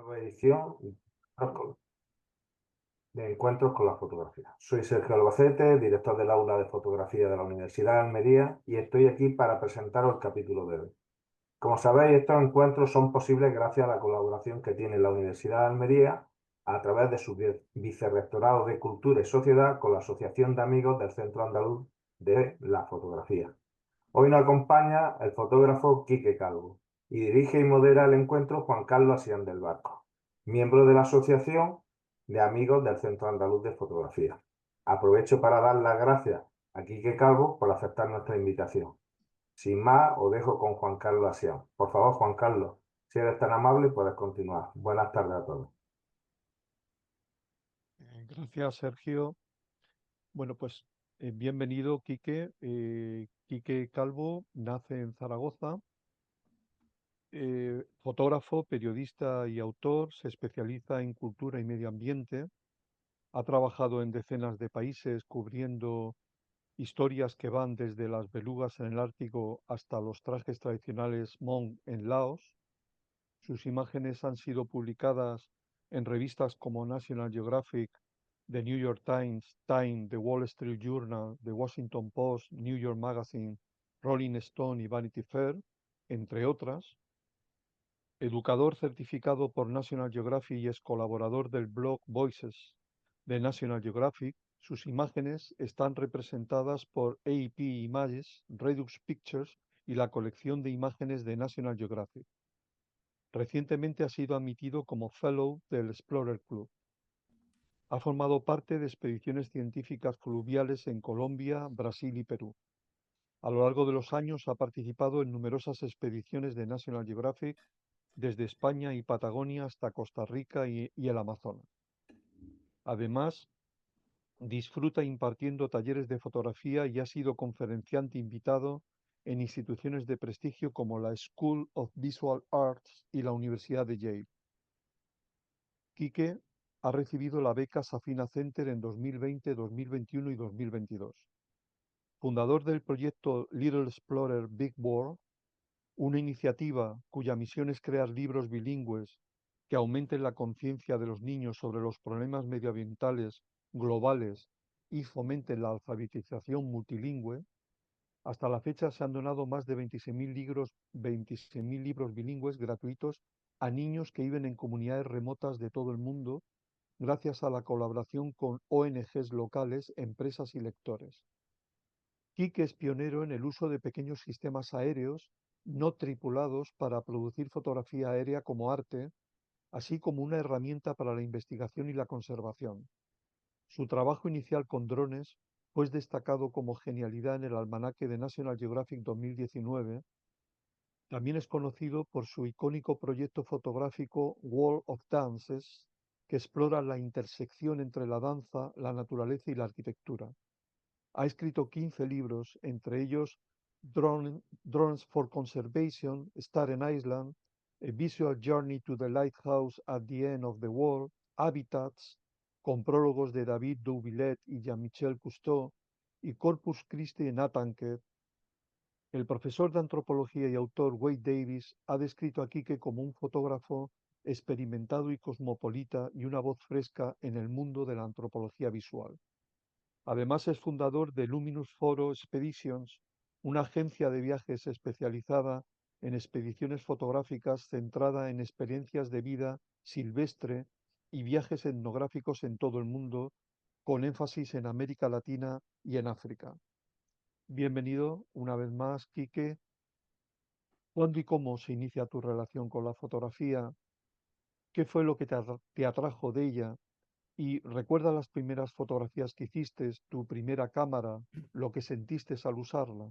nueva edición de Encuentros con la Fotografía. Soy Sergio Albacete, director del aula de fotografía de la Universidad de Almería, y estoy aquí para presentaros el capítulo de hoy. Como sabéis, estos encuentros son posibles gracias a la colaboración que tiene la Universidad de Almería a través de su Vicerrectorado de Cultura y Sociedad con la Asociación de Amigos del Centro Andaluz de la Fotografía. Hoy nos acompaña el fotógrafo Quique Calvo y dirige y modera el encuentro Juan Carlos Asián del Barco, miembro de la Asociación de Amigos del Centro Andaluz de Fotografía. Aprovecho para dar las gracias a Quique Calvo por aceptar nuestra invitación. Sin más, os dejo con Juan Carlos Asián. Por favor, Juan Carlos, si eres tan amable, puedes continuar. Buenas tardes a todos. Gracias, Sergio. Bueno, pues bienvenido, Quique. Quique Calvo nace en Zaragoza, fotógrafo, periodista y autor, se especializa en cultura y medio ambiente, ha trabajado en decenas de países cubriendo historias que van desde las belugas en el Ártico hasta los trajes tradicionales Hmong en Laos. Sus imágenes han sido publicadas en revistas como National Geographic, The New York Times, Time, The Wall Street Journal, The Washington Post, New York Magazine, Rolling Stone y Vanity Fair, entre otras. Educador certificado por National Geographic y es colaborador del blog Voices de National Geographic, sus imágenes están representadas por AP Images, Redux Pictures y la colección de imágenes de National Geographic. Recientemente ha sido admitido como Fellow del Explorer Club. Ha formado parte de expediciones científicas fluviales en Colombia, Brasil y Perú. A lo largo de los años ha participado en numerosas expediciones de National Geographic, desde España y Patagonia hasta Costa Rica y el Amazonas. Además, disfruta impartiendo talleres de fotografía y ha sido conferenciante invitado en instituciones de prestigio como la School of Visual Arts y la Universidad de Yale. Quique ha recibido la beca Safina Center en 2020, 2021 y 2022. Fundador del proyecto Little Explorer Big World, una iniciativa cuya misión es crear libros bilingües que aumenten la conciencia de los niños sobre los problemas medioambientales globales y fomenten la alfabetización multilingüe. Hasta la fecha se han donado más de 26.000 libros bilingües gratuitos a niños que viven en comunidades remotas de todo el mundo, gracias a la colaboración con ONGs locales, empresas y lectores. Quique es pionero en el uso de pequeños sistemas aéreos no tripulados para producir fotografía aérea como arte, así como una herramienta para la investigación y la conservación. Su trabajo inicial con drones fue destacado como genialidad en el almanaque de National Geographic 2019. También es conocido por su icónico proyecto fotográfico World of Dances, que explora la intersección entre la danza, la naturaleza y la arquitectura. Ha escrito 15 libros, entre ellos Drones for Conservation, Staten Island, A Visual Journey to the Lighthouse at the End of the World, Habitats, con prólogos de David Douvillet y Jean-Michel Cousteau, y Corpus Christi en Nantucket. El profesor de antropología y autor Wade Davis ha descrito a Quique como un fotógrafo experimentado y cosmopolita y una voz fresca en el mundo de la antropología visual. Además es fundador de Luminous Photo Expeditions, una agencia de viajes especializada en expediciones fotográficas centrada en experiencias de vida silvestre y viajes etnográficos en todo el mundo, con énfasis en América Latina y en África. Bienvenido una vez más, Quique. ¿Cuándo y cómo se inicia tu relación con la fotografía? ¿Qué fue lo que te atrajo de ella? Y recuerda las primeras fotografías que hiciste, tu primera cámara, lo que sentiste al usarla.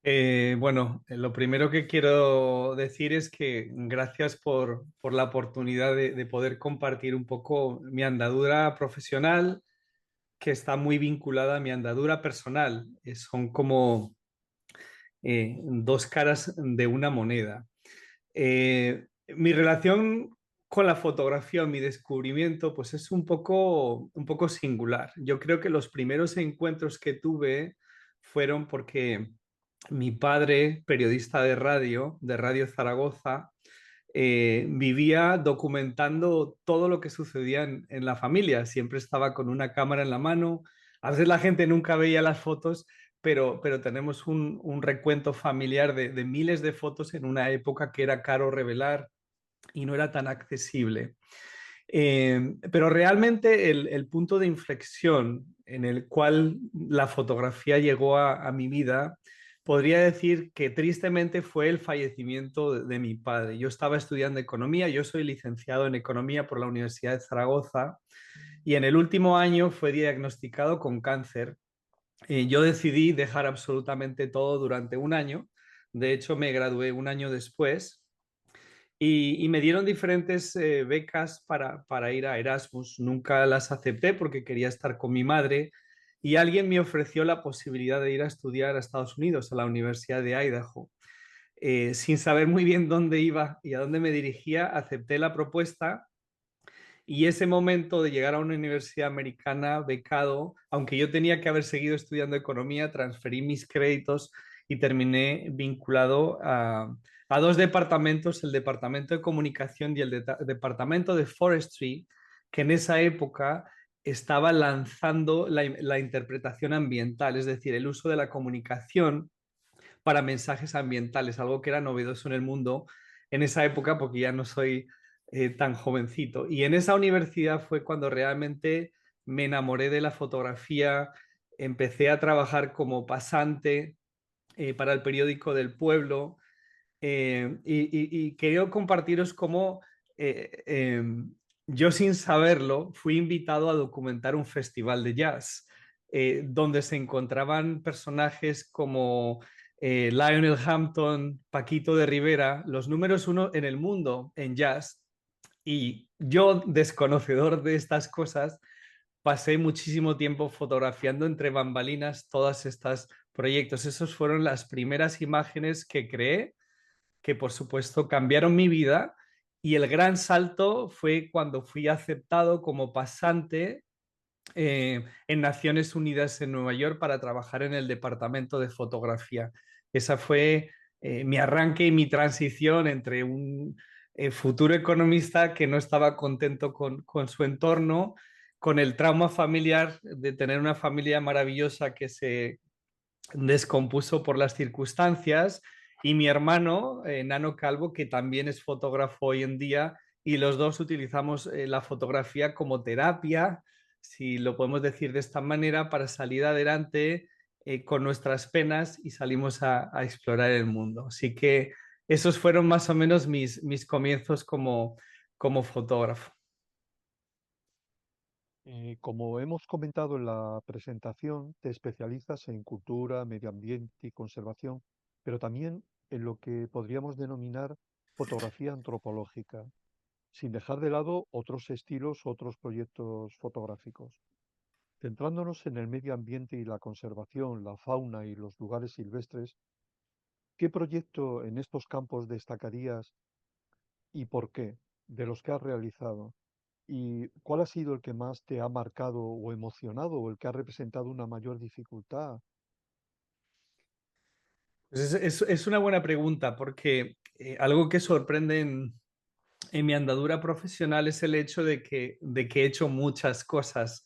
Lo primero que quiero decir es que gracias por la oportunidad de poder compartir un poco mi andadura profesional, que está muy vinculada a mi andadura personal. Son como dos caras de una moneda. Mi relación con la fotografía o mi descubrimiento, pues es un poco singular. Yo creo que los primeros encuentros que tuve fueron porque mi padre, periodista de Radio Zaragoza, vivía documentando todo lo que sucedía en la familia. Siempre estaba con una cámara en la mano. A veces la gente nunca veía las fotos, pero tenemos un recuento familiar de miles de fotos en una época que era caro revelar y no era tan accesible. Pero realmente el punto de inflexión en el cual la fotografía llegó a mi vida, podría decir que tristemente fue el fallecimiento de mi padre. Yo estaba estudiando economía, yo soy licenciado en economía por la Universidad de Zaragoza y en el último año fue diagnosticado con cáncer. Yo decidí dejar absolutamente todo durante un año. De hecho, me gradué un año después y me dieron diferentes becas para ir a Erasmus. Nunca las acepté porque quería estar con mi madre y alguien me ofreció la posibilidad de ir a estudiar a Estados Unidos, a la Universidad de Idaho. Sin saber muy bien dónde iba y a dónde me dirigía, acepté la propuesta y ese momento de llegar a una universidad americana becado, aunque yo tenía que haber seguido estudiando economía, transferí mis créditos y terminé vinculado a dos departamentos, el departamento de comunicación y el departamento de forestry, que en esa época estaba lanzando la interpretación ambiental, es decir, el uso de la comunicación para mensajes ambientales, algo que era novedoso en el mundo en esa época porque ya no soy tan jovencito. Y en esa universidad fue cuando realmente me enamoré de la fotografía, empecé a trabajar como pasante para el periódico del pueblo y quería compartiros cómo yo sin saberlo fui invitado a documentar un festival de jazz donde se encontraban personajes como Lionel Hampton, Paquito de Rivera, los números uno en el mundo en jazz. Y yo, desconocedor de estas cosas, pasé muchísimo tiempo fotografiando entre bambalinas todos estos proyectos. Esas fueron las primeras imágenes que creé que por supuesto cambiaron mi vida y el gran salto fue cuando fui aceptado como pasante en Naciones Unidas en Nueva York para trabajar en el departamento de fotografía. Esa fue mi arranque y mi transición entre un futuro economista que no estaba contento con su entorno, con el trauma familiar de tener una familia maravillosa que se descompuso por las circunstancias y mi hermano, Nano Calvo, que también es fotógrafo hoy en día y los dos utilizamos la fotografía como terapia, si lo podemos decir de esta manera, para salir adelante con nuestras penas y salimos a explorar el mundo. Así que esos fueron más o menos mis comienzos como fotógrafo. Como hemos comentado en la presentación, te especializas en cultura, medio ambiente y conservación, pero también en lo que podríamos denominar fotografía antropológica, sin dejar de lado otros estilos, otros proyectos fotográficos. Centrándonos en el medio ambiente y la conservación, la fauna y los lugares silvestres, ¿qué proyecto en estos campos destacarías y por qué de los que has realizado? ¿Y cuál ha sido el que más te ha marcado o emocionado o el que ha representado una mayor dificultad? Pues es una buena pregunta porque algo que sorprende en mi andadura profesional es el hecho de que he hecho muchas cosas.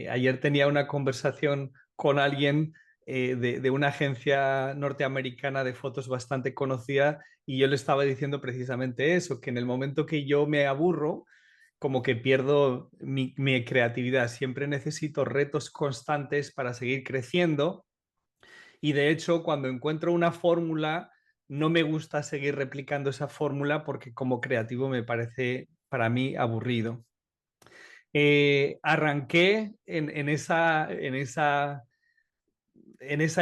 Ayer tenía una conversación con alguien de una agencia norteamericana de fotos bastante conocida y yo le estaba diciendo precisamente eso, que en el momento que yo me aburro, como que pierdo mi creatividad. Siempre necesito retos constantes para seguir creciendo y de hecho cuando encuentro una fórmula no me gusta seguir replicando esa fórmula porque como creativo me parece para mí aburrido. Arranqué en esa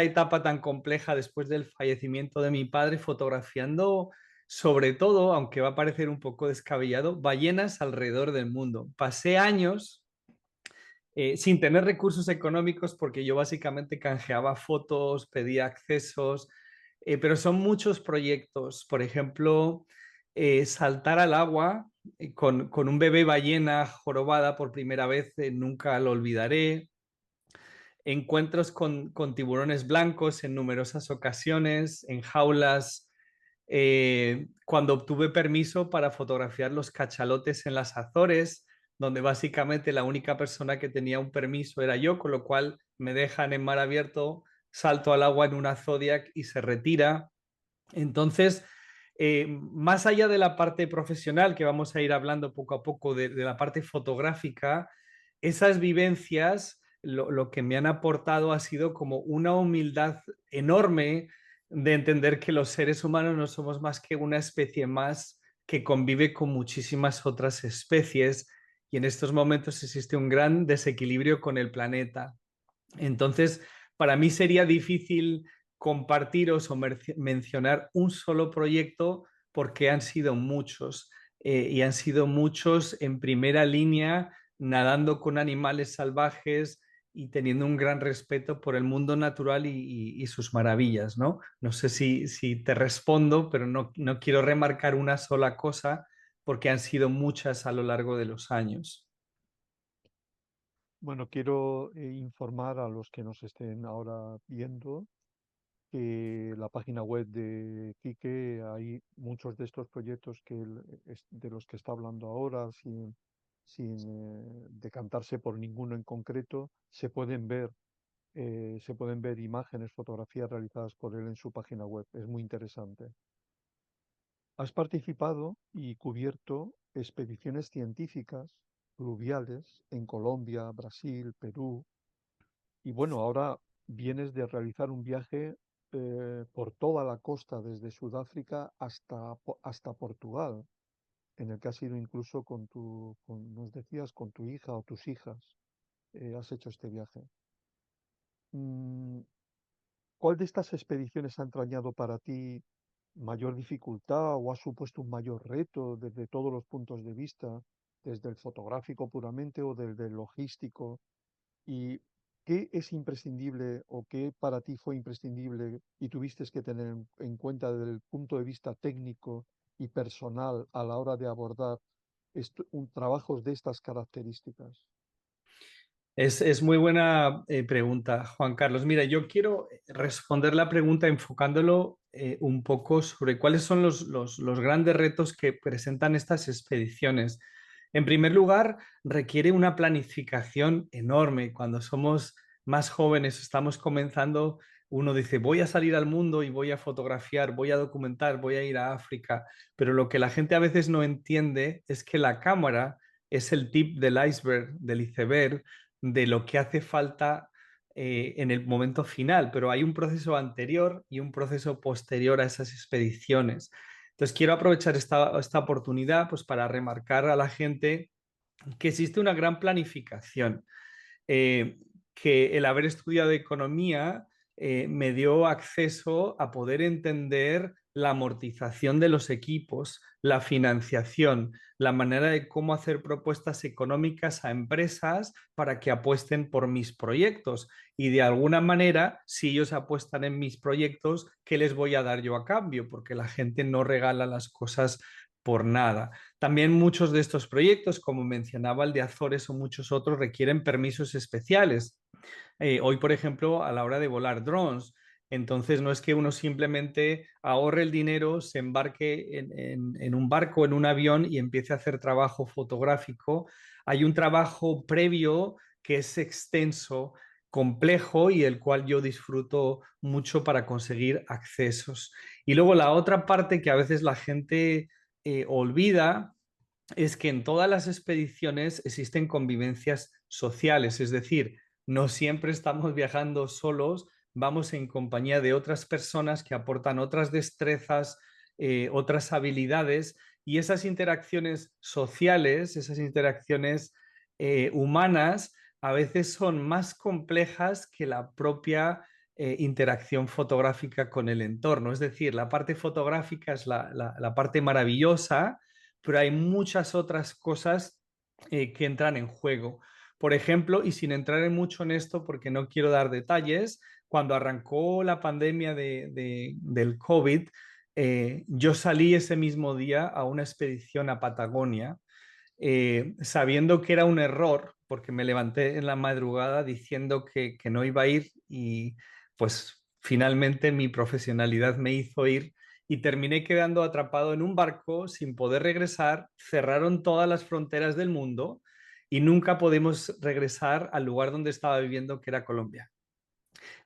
etapa tan compleja después del fallecimiento de mi padre fotografiando sobre todo, aunque va a parecer un poco descabellado, ballenas alrededor del mundo. Pasé años sin tener recursos económicos porque yo básicamente canjeaba fotos, pedía accesos, pero son muchos proyectos. Por ejemplo, saltar al agua con un bebé ballena jorobada por primera vez, nunca lo olvidaré. Encuentros con tiburones blancos en numerosas ocasiones, en jaulas cuando obtuve permiso para fotografiar los cachalotes en las Azores, donde básicamente la única persona que tenía un permiso era yo, con lo cual me dejan en mar abierto, salto al agua en una Zodiac y se retira. Entonces, más allá de la parte profesional, que vamos a ir hablando poco a poco de la parte fotográfica, esas vivencias lo que me han aportado ha sido como una humildad enorme de entender que los seres humanos no somos más que una especie más que convive con muchísimas otras especies y en estos momentos existe un gran desequilibrio con el planeta. Entonces, para mí sería difícil compartiros o mencionar un solo proyecto porque han sido muchos y han sido muchos en primera línea, nadando con animales salvajes y teniendo un gran respeto por el mundo natural y sus maravillas, ¿no? No sé si te respondo, pero no quiero remarcar una sola cosa porque han sido muchas a lo largo de los años. Bueno, quiero informar a los que nos estén ahora viendo que la página web de Quique, hay muchos de estos proyectos de los que está hablando ahora, sin decantarse por ninguno en concreto, se pueden ver imágenes, fotografías realizadas por él en su página web. Es muy interesante. Has participado y cubierto expediciones científicas fluviales en Colombia, Brasil, Perú, y bueno, ahora vienes de realizar un viaje por toda la costa, desde Sudáfrica hasta Portugal, en el que has ido incluso nos decías, con tu hija o tus hijas, has hecho este viaje. Mm, ¿Cuál de estas expediciones ha entrañado para ti mayor dificultad o ha supuesto un mayor reto desde todos los puntos de vista, desde el fotográfico puramente o desde el logístico? ¿Y qué es imprescindible o qué para ti fue imprescindible y tuviste que tener en cuenta desde el punto de vista técnico y personal a la hora de abordar trabajos de estas características? Es muy buena pregunta, Juan Carlos. Mira, yo quiero responder la pregunta enfocándolo un poco sobre cuáles son los grandes retos que presentan estas expediciones. En primer lugar, requiere una planificación enorme. Cuando somos más jóvenes, estamos comenzando, uno dice, voy a salir al mundo y voy a fotografiar, voy a documentar, voy a ir a África, pero lo que la gente a veces no entiende es que la cámara es el tip del iceberg, del iceberg de lo que hace falta en el momento final, pero hay un proceso anterior y un proceso posterior a esas expediciones. Entonces, quiero aprovechar esta oportunidad pues, para remarcar a la gente que existe una gran planificación, eh, que el haber estudiado economía me dio acceso a poder entender la amortización de los equipos, la financiación, la manera de cómo hacer propuestas económicas a empresas para que apuesten por mis proyectos. Y de alguna manera, si ellos apuestan en mis proyectos, ¿qué les voy a dar yo a cambio? Porque la gente no regala las cosas por nada. También muchos de estos proyectos, como mencionaba el de Azores o muchos otros, requieren permisos especiales. Hoy, por ejemplo, a la hora de volar drones, entonces no es que uno simplemente ahorre el dinero, se embarque en un barco, en un avión y empiece a hacer trabajo fotográfico. Hay un trabajo previo que es extenso, complejo y el cual yo disfruto mucho para conseguir accesos. Y luego la otra parte que a veces la gente olvida es que en todas las expediciones existen convivencias sociales, es decir, no siempre estamos viajando solos, vamos en compañía de otras personas que aportan otras destrezas, otras habilidades y esas interacciones sociales, esas interacciones humanas, a veces son más complejas que la propia interacción fotográfica con el entorno. Es decir, la parte fotográfica es la parte maravillosa, pero hay muchas otras cosas que entran en juego. Por ejemplo, y sin entrar en mucho en esto porque no quiero dar detalles, cuando arrancó la pandemia del COVID, yo salí ese mismo día a una expedición a Patagonia, sabiendo que era un error, porque me levanté en la madrugada diciendo que no iba a ir y pues finalmente mi profesionalidad me hizo ir y terminé quedando atrapado en un barco sin poder regresar. Cerraron todas las fronteras del mundo y nunca pudimos regresar al lugar donde estaba viviendo, que era Colombia.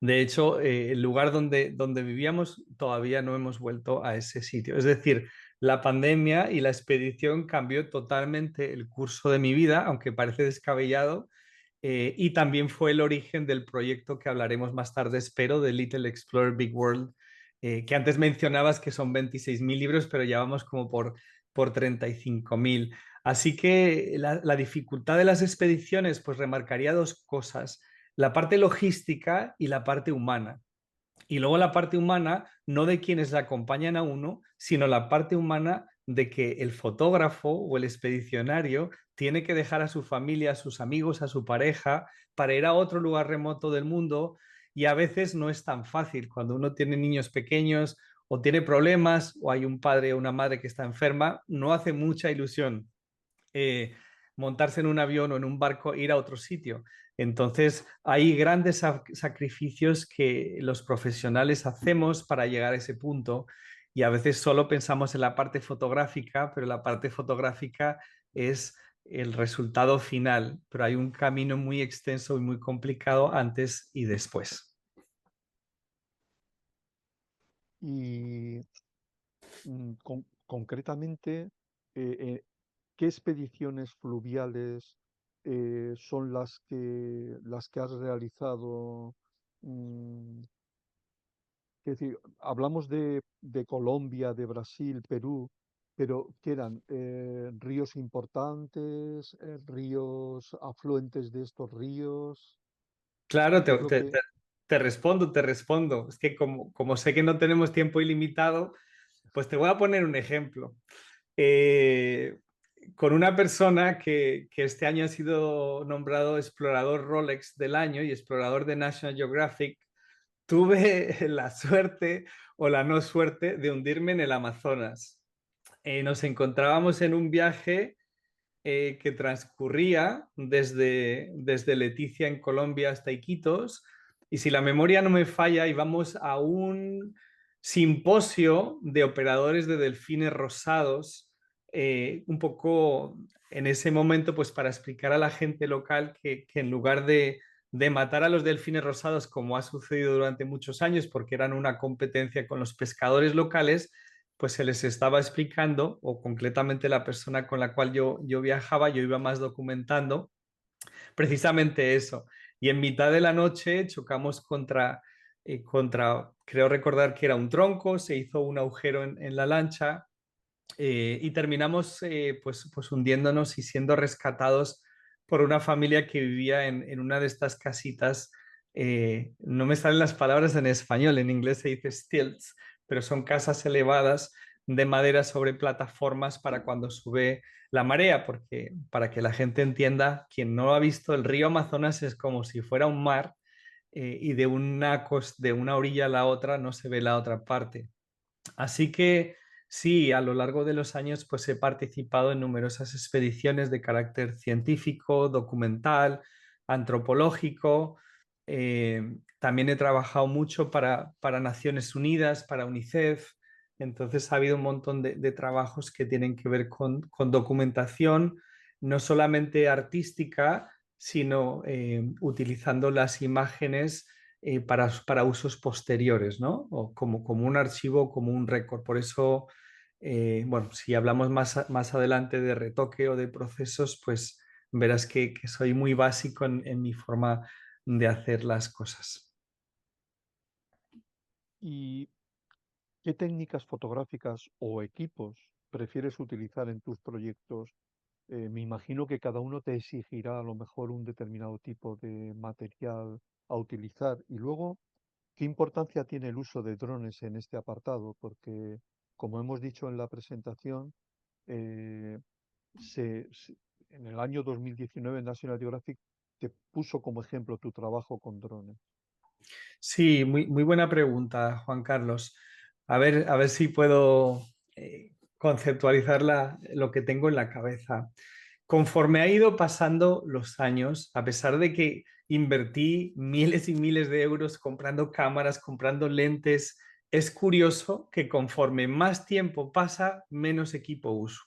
De hecho, el lugar donde vivíamos todavía no hemos vuelto a ese sitio. Es decir, la pandemia y la expedición cambió totalmente el curso de mi vida, aunque parece descabellado, y también fue el origen del proyecto que hablaremos más tarde, espero, de Little Explorer Big World, que antes mencionabas que son 26.000 libros, pero ya vamos como por 35.000. Así que la dificultad de las expediciones, pues remarcaría dos cosas: la parte logística y la parte humana. Y luego la parte humana, no de quienes le acompañan a uno, sino la parte humana de que el fotógrafo o el expedicionario tiene que dejar a su familia, a sus amigos, a su pareja, para ir a otro lugar remoto del mundo. Y a veces no es tan fácil cuando uno tiene niños pequeños o tiene problemas o hay un padre o una madre que está enferma, no hace mucha ilusión eh, montarse en un avión o en un barco e ir a otro sitio. Entonces, hay grandes sacrificios que los profesionales hacemos para llegar a ese punto, y a veces solo pensamos en la parte fotográfica, pero la parte fotográfica es el resultado final, pero hay un camino muy extenso y muy complicado antes y después. Y concretamente, ¿qué expediciones fluviales son las que has realizado? Mm, Es decir, hablamos de Colombia, de Brasil, Perú, pero ¿qué eran? ¿Ríos importantes? ¿Ríos afluentes de estos ríos? Claro, ¿Qué es lo que...? te respondo, te respondo. Es que como sé que no tenemos tiempo ilimitado, pues te voy a poner un ejemplo. Eh, con una persona que este año ha sido nombrado explorador Rolex del año y explorador de National Geographic, tuve la suerte o la no suerte de hundirme en el Amazonas. Nos encontrábamos en un viaje que transcurría desde Leticia en Colombia hasta Iquitos, y si la memoria no me falla, íbamos a un simposio de operadores de delfines rosados, un poco en ese momento, pues para explicar a la gente local que en lugar de matar a los delfines rosados, como ha sucedido durante muchos años, porque eran una competencia con los pescadores locales, pues se les estaba explicando, o concretamente la persona con la cual yo viajaba, yo iba más documentando precisamente eso. Y en mitad de la noche chocamos contra, creo recordar que era un tronco, se hizo un agujero en la lancha, y terminamos pues hundiéndonos y siendo rescatados por una familia que vivía en una de estas casitas. No me salen las palabras en español, en inglés se dice stilts, pero son casas elevadas de madera sobre plataformas para cuando sube la marea, porque para que la gente entienda, quien no ha visto, el río Amazonas es como si fuera un mar, y de una orilla a la otra no se ve la otra parte. Así que sí, a lo largo de los años pues he participado en numerosas expediciones de carácter científico, documental, antropológico. También he trabajado mucho para Naciones Unidas, para UNICEF. Entonces ha habido un montón de trabajos que tienen que ver con documentación, no solamente artística, sino utilizando las imágenes para usos posteriores, ¿no? O como un archivo, como un récord. Por eso, bueno, si hablamos más adelante de retoque o de procesos, pues verás que soy muy básico en mi forma de hacer las cosas. ¿Y qué técnicas fotográficas o equipos prefieres utilizar en tus proyectos? Me imagino que cada uno te exigirá a lo mejor un determinado tipo de material a utilizar. Y luego, ¿qué importancia tiene el uso de drones en este apartado? Porque, como hemos dicho en la presentación, eh, en el año 2019 National Geographic te puso como ejemplo tu trabajo con drones. Sí, muy buena pregunta, Juan Carlos. A ver si puedo conceptualizar lo que tengo en la cabeza. Conforme ha ido pasando los años, a pesar de que invertí miles y miles de euros comprando cámaras, comprando lentes, es curioso que conforme más tiempo pasa, menos equipo uso.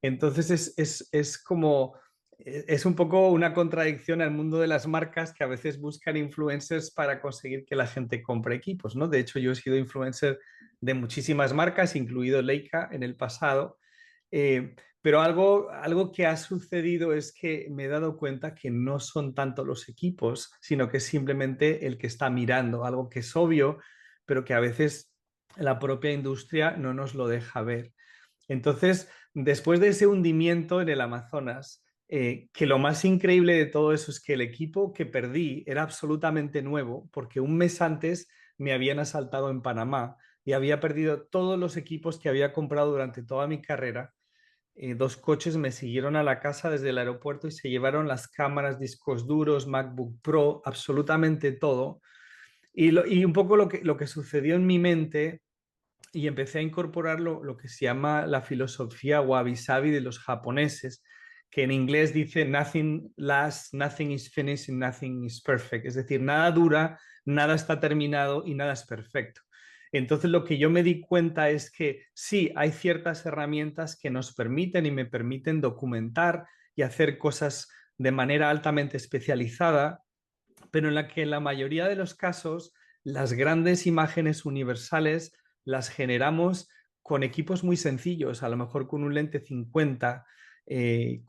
Entonces es como, es un poco una contradicción al mundo de las marcas que a veces buscan influencers para conseguir que la gente compre equipos, ¿no? De hecho, yo he sido influencer de muchísimas marcas, incluido Leica en el pasado, pero algo que ha sucedido es que me he dado cuenta que no son tanto los equipos, sino que es simplemente el que está mirando, algo que es obvio, pero que a veces la propia industria no nos lo deja ver. Entonces, después de ese hundimiento en el Amazonas, que lo más increíble de todo eso es que el equipo que perdí era absolutamente nuevo, porque un mes antes me habían asaltado en Panamá y había perdido todos los equipos que había comprado durante toda mi carrera. Dos coches me siguieron a la casa desde el aeropuerto y se llevaron las cámaras, discos duros, MacBook Pro, absolutamente todo. Y un poco lo que sucedió en mi mente y empecé a incorporar lo que se llama la filosofía wabi-sabi de los japoneses, que en inglés dice nothing lasts, nothing is finished, and nothing is perfect. Es decir, nada dura, nada está terminado y nada es perfecto. Entonces lo que yo me di cuenta es que sí, hay ciertas herramientas que nos permiten y me permiten documentar y hacer cosas de manera altamente especializada, pero en la que en la mayoría de los casos las grandes imágenes universales las generamos con equipos muy sencillos, a lo mejor con un lente 50,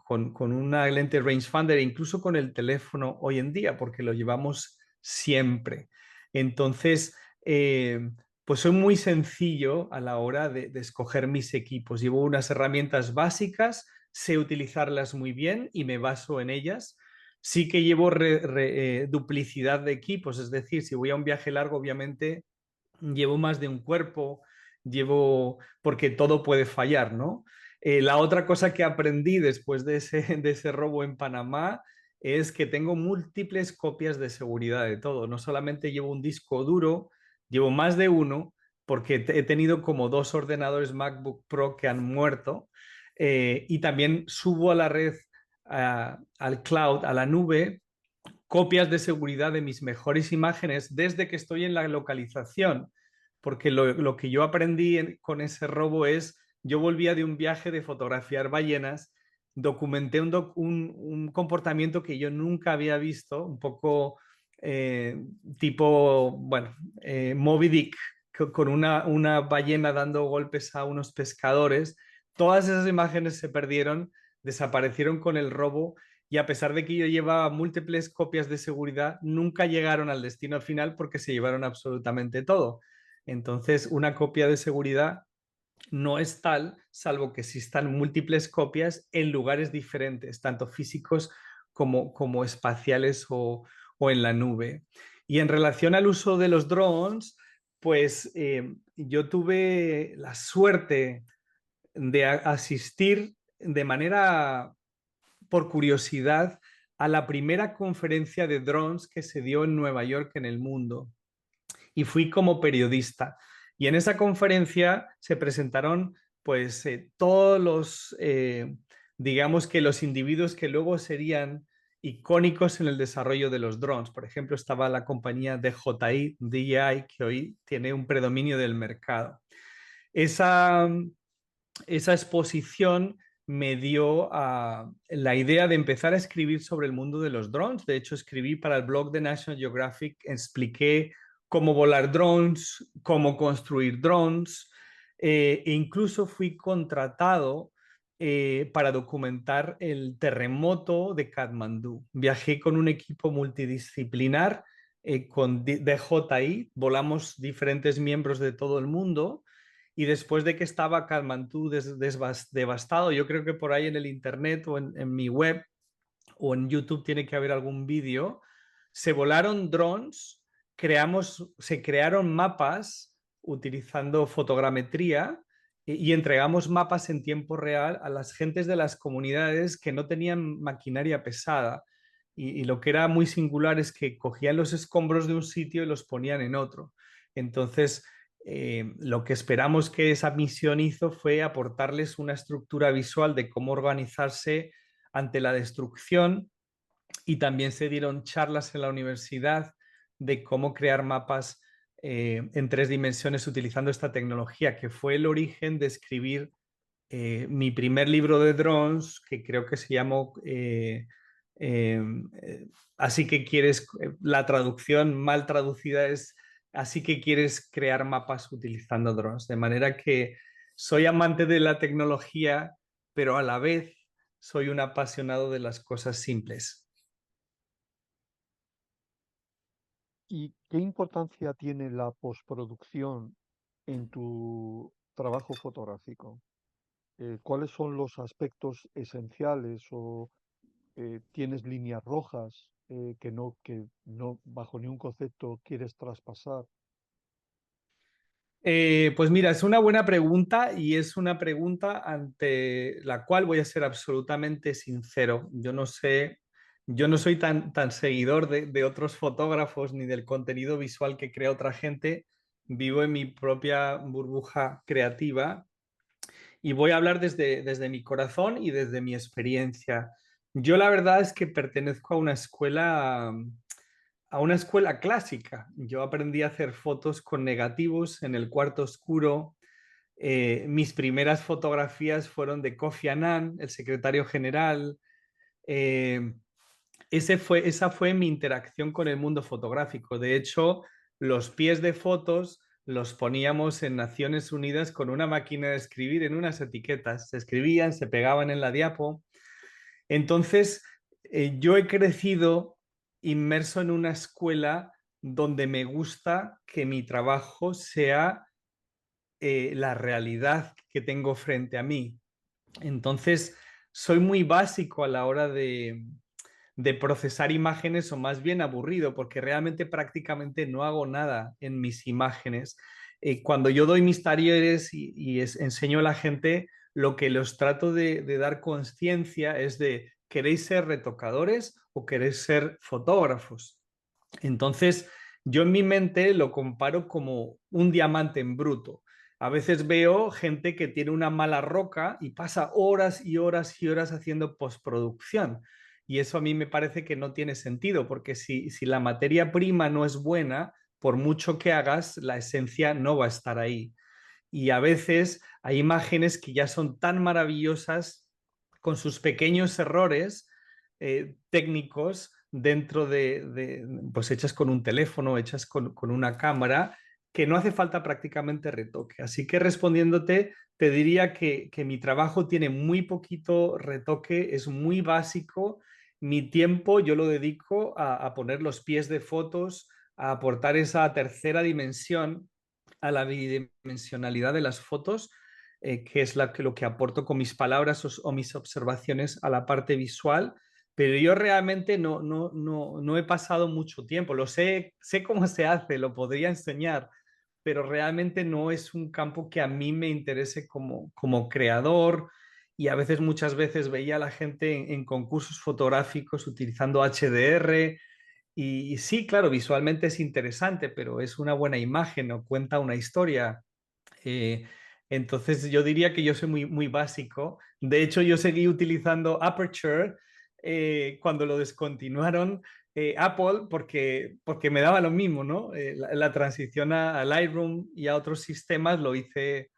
con una lente rangefinder, incluso con el teléfono hoy en día, porque lo llevamos siempre. Entonces, pues soy muy sencillo a la hora de escoger mis equipos. Llevo unas herramientas básicas, sé utilizarlas muy bien y me baso en ellas. Sí que llevo duplicidad de equipos, es decir, si voy a un viaje largo, obviamente llevo más de un cuerpo, porque todo puede fallar, ¿no? La otra cosa que aprendí después de ese robo en Panamá es que tengo múltiples copias de seguridad de todo. No solamente llevo un disco duro, llevo más de uno, porque he tenido como 2 ordenadores MacBook Pro que han muerto, y también subo a la red, al cloud, a la nube, copias de seguridad de mis mejores imágenes desde que estoy en la localización, porque lo que yo aprendí con ese robo es, yo volvía de un viaje de fotografiar ballenas, documenté un comportamiento que yo nunca había visto, un poco tipo, bueno, Moby Dick, con una ballena dando golpes a unos pescadores. Todas esas imágenes se perdieron, desaparecieron con el robo y a pesar de que yo llevaba múltiples copias de seguridad, nunca llegaron al destino final porque se llevaron absolutamente todo. Entonces, una copia de seguridad no es tal, salvo que existan múltiples copias en lugares diferentes, tanto físicos como espaciales o en la nube. Y en relación al uso de los drones, pues yo tuve la suerte de asistir de manera por curiosidad a la primera conferencia de drones que se dio en Nueva York en el mundo y fui como periodista. Y en esa conferencia se presentaron pues todos los, digamos que los individuos que luego serían icónicos en el desarrollo de los drones. Por ejemplo, estaba la compañía DJI, que hoy tiene un predominio del mercado. Esa exposición me dio la idea de empezar a escribir sobre el mundo de los drones. De hecho, escribí para el blog de National Geographic, expliqué cómo volar drones, cómo construir drones, e incluso fui contratado para documentar el terremoto de Katmandú. Viajé con un equipo multidisciplinar, con DJI, volamos diferentes miembros de todo el mundo y después de que estaba Katmandú devastado, yo creo que por ahí en el internet o en mi web o en YouTube tiene que haber algún vídeo, se volaron drones, se crearon mapas utilizando fotogrametría y entregamos mapas en tiempo real a las gentes de las comunidades que no tenían maquinaria pesada. Y lo que era muy singular es que cogían los escombros de un sitio y los ponían en otro. Entonces, lo que esperamos que esa misión hizo fue aportarles una estructura visual de cómo organizarse ante la destrucción y también se dieron charlas en la universidad de cómo crear mapas en 3 dimensiones utilizando esta tecnología, que fue el origen de escribir mi primer libro de drones, que creo que se llamó eh, Así que quieres, la traducción mal traducida es Así que quieres crear mapas utilizando drones. De manera que soy amante de la tecnología, pero a la vez soy un apasionado de las cosas simples. ¿Y qué importancia tiene la postproducción en tu trabajo fotográfico? ¿Cuáles son los aspectos esenciales o tienes líneas rojas que no bajo ningún concepto quieres traspasar? Pues mira, es una buena pregunta y es una pregunta ante la cual voy a ser absolutamente sincero. Yo no soy tan seguidor de otros fotógrafos ni del contenido visual que crea otra gente. Vivo en mi propia burbuja creativa y voy a hablar desde mi corazón y desde mi experiencia. Yo la verdad es que pertenezco a una escuela clásica. Yo aprendí a hacer fotos con negativos en el cuarto oscuro. Mis primeras fotografías fueron de Kofi Annan, el secretario general. Eh, esa fue mi interacción con el mundo fotográfico. De hecho, los pies de fotos los poníamos en Naciones Unidas con una máquina de escribir en unas etiquetas. Se escribían, se pegaban en la diapo. Entonces, yo he crecido inmerso en una escuela donde me gusta que mi trabajo sea la realidad que tengo frente a mí. Entonces, soy muy básico a la hora de procesar imágenes o más bien aburrido, porque realmente prácticamente no hago nada en mis imágenes. Cuando yo doy mis talleres enseño a la gente, lo que los trato de dar conciencia es de, ¿queréis ser retocadores o queréis ser fotógrafos? Entonces, yo en mi mente lo comparo como un diamante en bruto. A veces veo gente que tiene una mala roca y pasa horas y horas y horas haciendo postproducción. Y eso a mí me parece que no tiene sentido, porque si la materia prima no es buena, por mucho que hagas, la esencia no va a estar ahí. Y a veces hay imágenes que ya son tan maravillosas con sus pequeños errores técnicos dentro pues hechas con un teléfono, hechas con una cámara, que no hace falta prácticamente retoque. Así que respondiéndote, te diría que mi trabajo tiene muy poquito retoque, es muy básico. Mi tiempo yo lo dedico a poner los pies de fotos, a aportar esa tercera dimensión a la bidimensionalidad de las fotos, que es lo que aporto con mis palabras o mis observaciones a la parte visual, pero yo realmente no he pasado mucho tiempo. Sé cómo se hace, lo podría enseñar, pero realmente no es un campo que a mí me interese como creador. Y a veces, muchas veces veía a la gente en concursos fotográficos utilizando HDR, y sí, claro, visualmente es interesante, pero es una buena imagen o cuenta una historia. Eh, entonces yo diría que yo soy muy básico. De hecho, yo seguí utilizando Aperture cuando lo descontinuaron Apple, porque me daba lo mismo, ¿no? La transición a Lightroom y a otros sistemas lo hice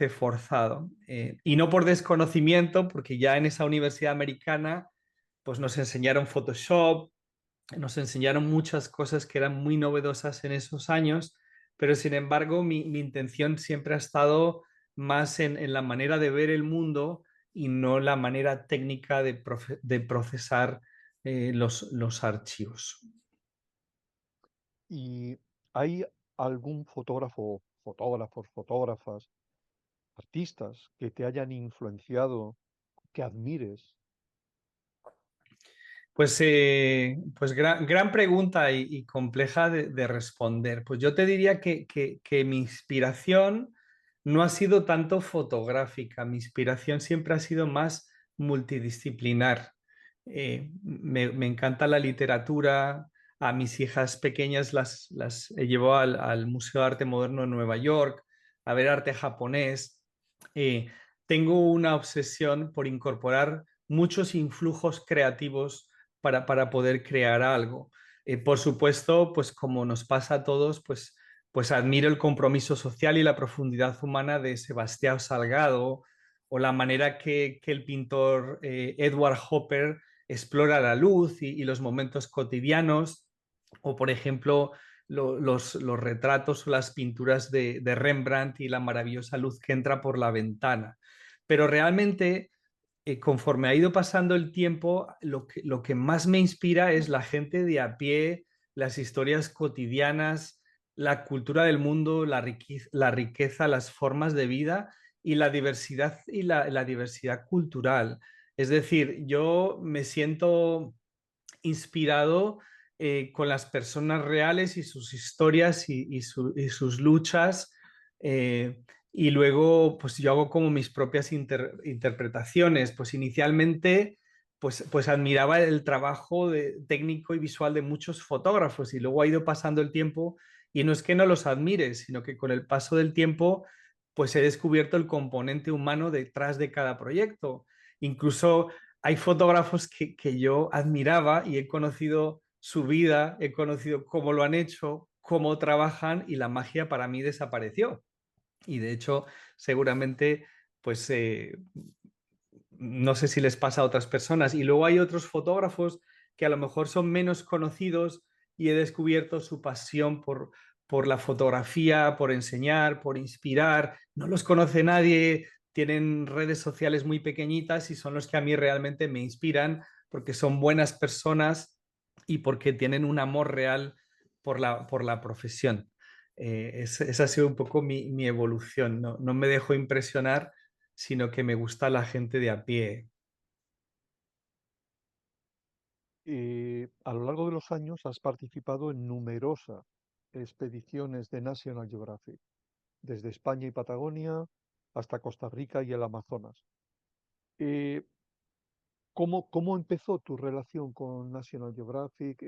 forzado. Y no por desconocimiento, porque ya en esa universidad americana pues nos enseñaron Photoshop, nos enseñaron muchas cosas que eran muy novedosas en esos años, pero sin embargo mi intención siempre ha estado más en la manera de ver el mundo y no la manera técnica de procesar los archivos. ¿Y hay algún fotógrafo, fotógrafos, fotógrafas, artistas que te hayan influenciado, que admires? Pues gran pregunta y compleja de responder. Pues yo te diría que mi inspiración no ha sido tanto fotográfica, mi inspiración siempre ha sido más multidisciplinar. Me encanta la literatura, a mis hijas pequeñas las llevo al Museo de Arte Moderno de Nueva York a ver arte japonés. Eh, Tengo una obsesión por incorporar muchos influjos creativos para poder crear algo. Por supuesto, pues como nos pasa a todos, pues admiro el compromiso social y la profundidad humana de Sebastián Salgado o la manera que el pintor Edward Hopper explora la luz y los momentos cotidianos, o por ejemplo los retratos o las pinturas de Rembrandt y la maravillosa luz que entra por la ventana. Pero realmente conforme ha ido pasando el tiempo, lo que más me inspira es la gente de a pie, las historias cotidianas, la cultura del mundo, la riqueza, las formas de vida y la diversidad la diversidad cultural. Es decir, yo me siento inspirado con las personas reales y sus historias y sus luchas. eh, y luego, pues yo hago como mis propias interpretaciones. Pues inicialmente, pues admiraba el trabajo técnico y visual de muchos fotógrafos y luego ha ido pasando el tiempo y no es que no los admire, sino que con el paso del tiempo, pues he descubierto el componente humano detrás de cada proyecto. Incluso hay fotógrafos que yo admiraba y he conocido su vida, he conocido cómo lo han hecho, cómo trabajan y la magia para mí desapareció. Y de hecho, seguramente, pues no sé si les pasa a otras personas. Y luego hay otros fotógrafos que a lo mejor son menos conocidos y he descubierto su pasión por la fotografía, por enseñar, por inspirar. No los conoce nadie, tienen redes sociales muy pequeñitas y son los que a mí realmente me inspiran porque son buenas personas y porque tienen un amor real por la profesión. Esa ha sido un poco mi evolución. No, no me dejo impresionar, sino que me gusta la gente de a pie. A lo largo de los años has participado en numerosas expediciones de National Geographic, desde España y Patagonia hasta Costa Rica y el Amazonas. Eh, ¿Cómo empezó tu relación con National Geographic?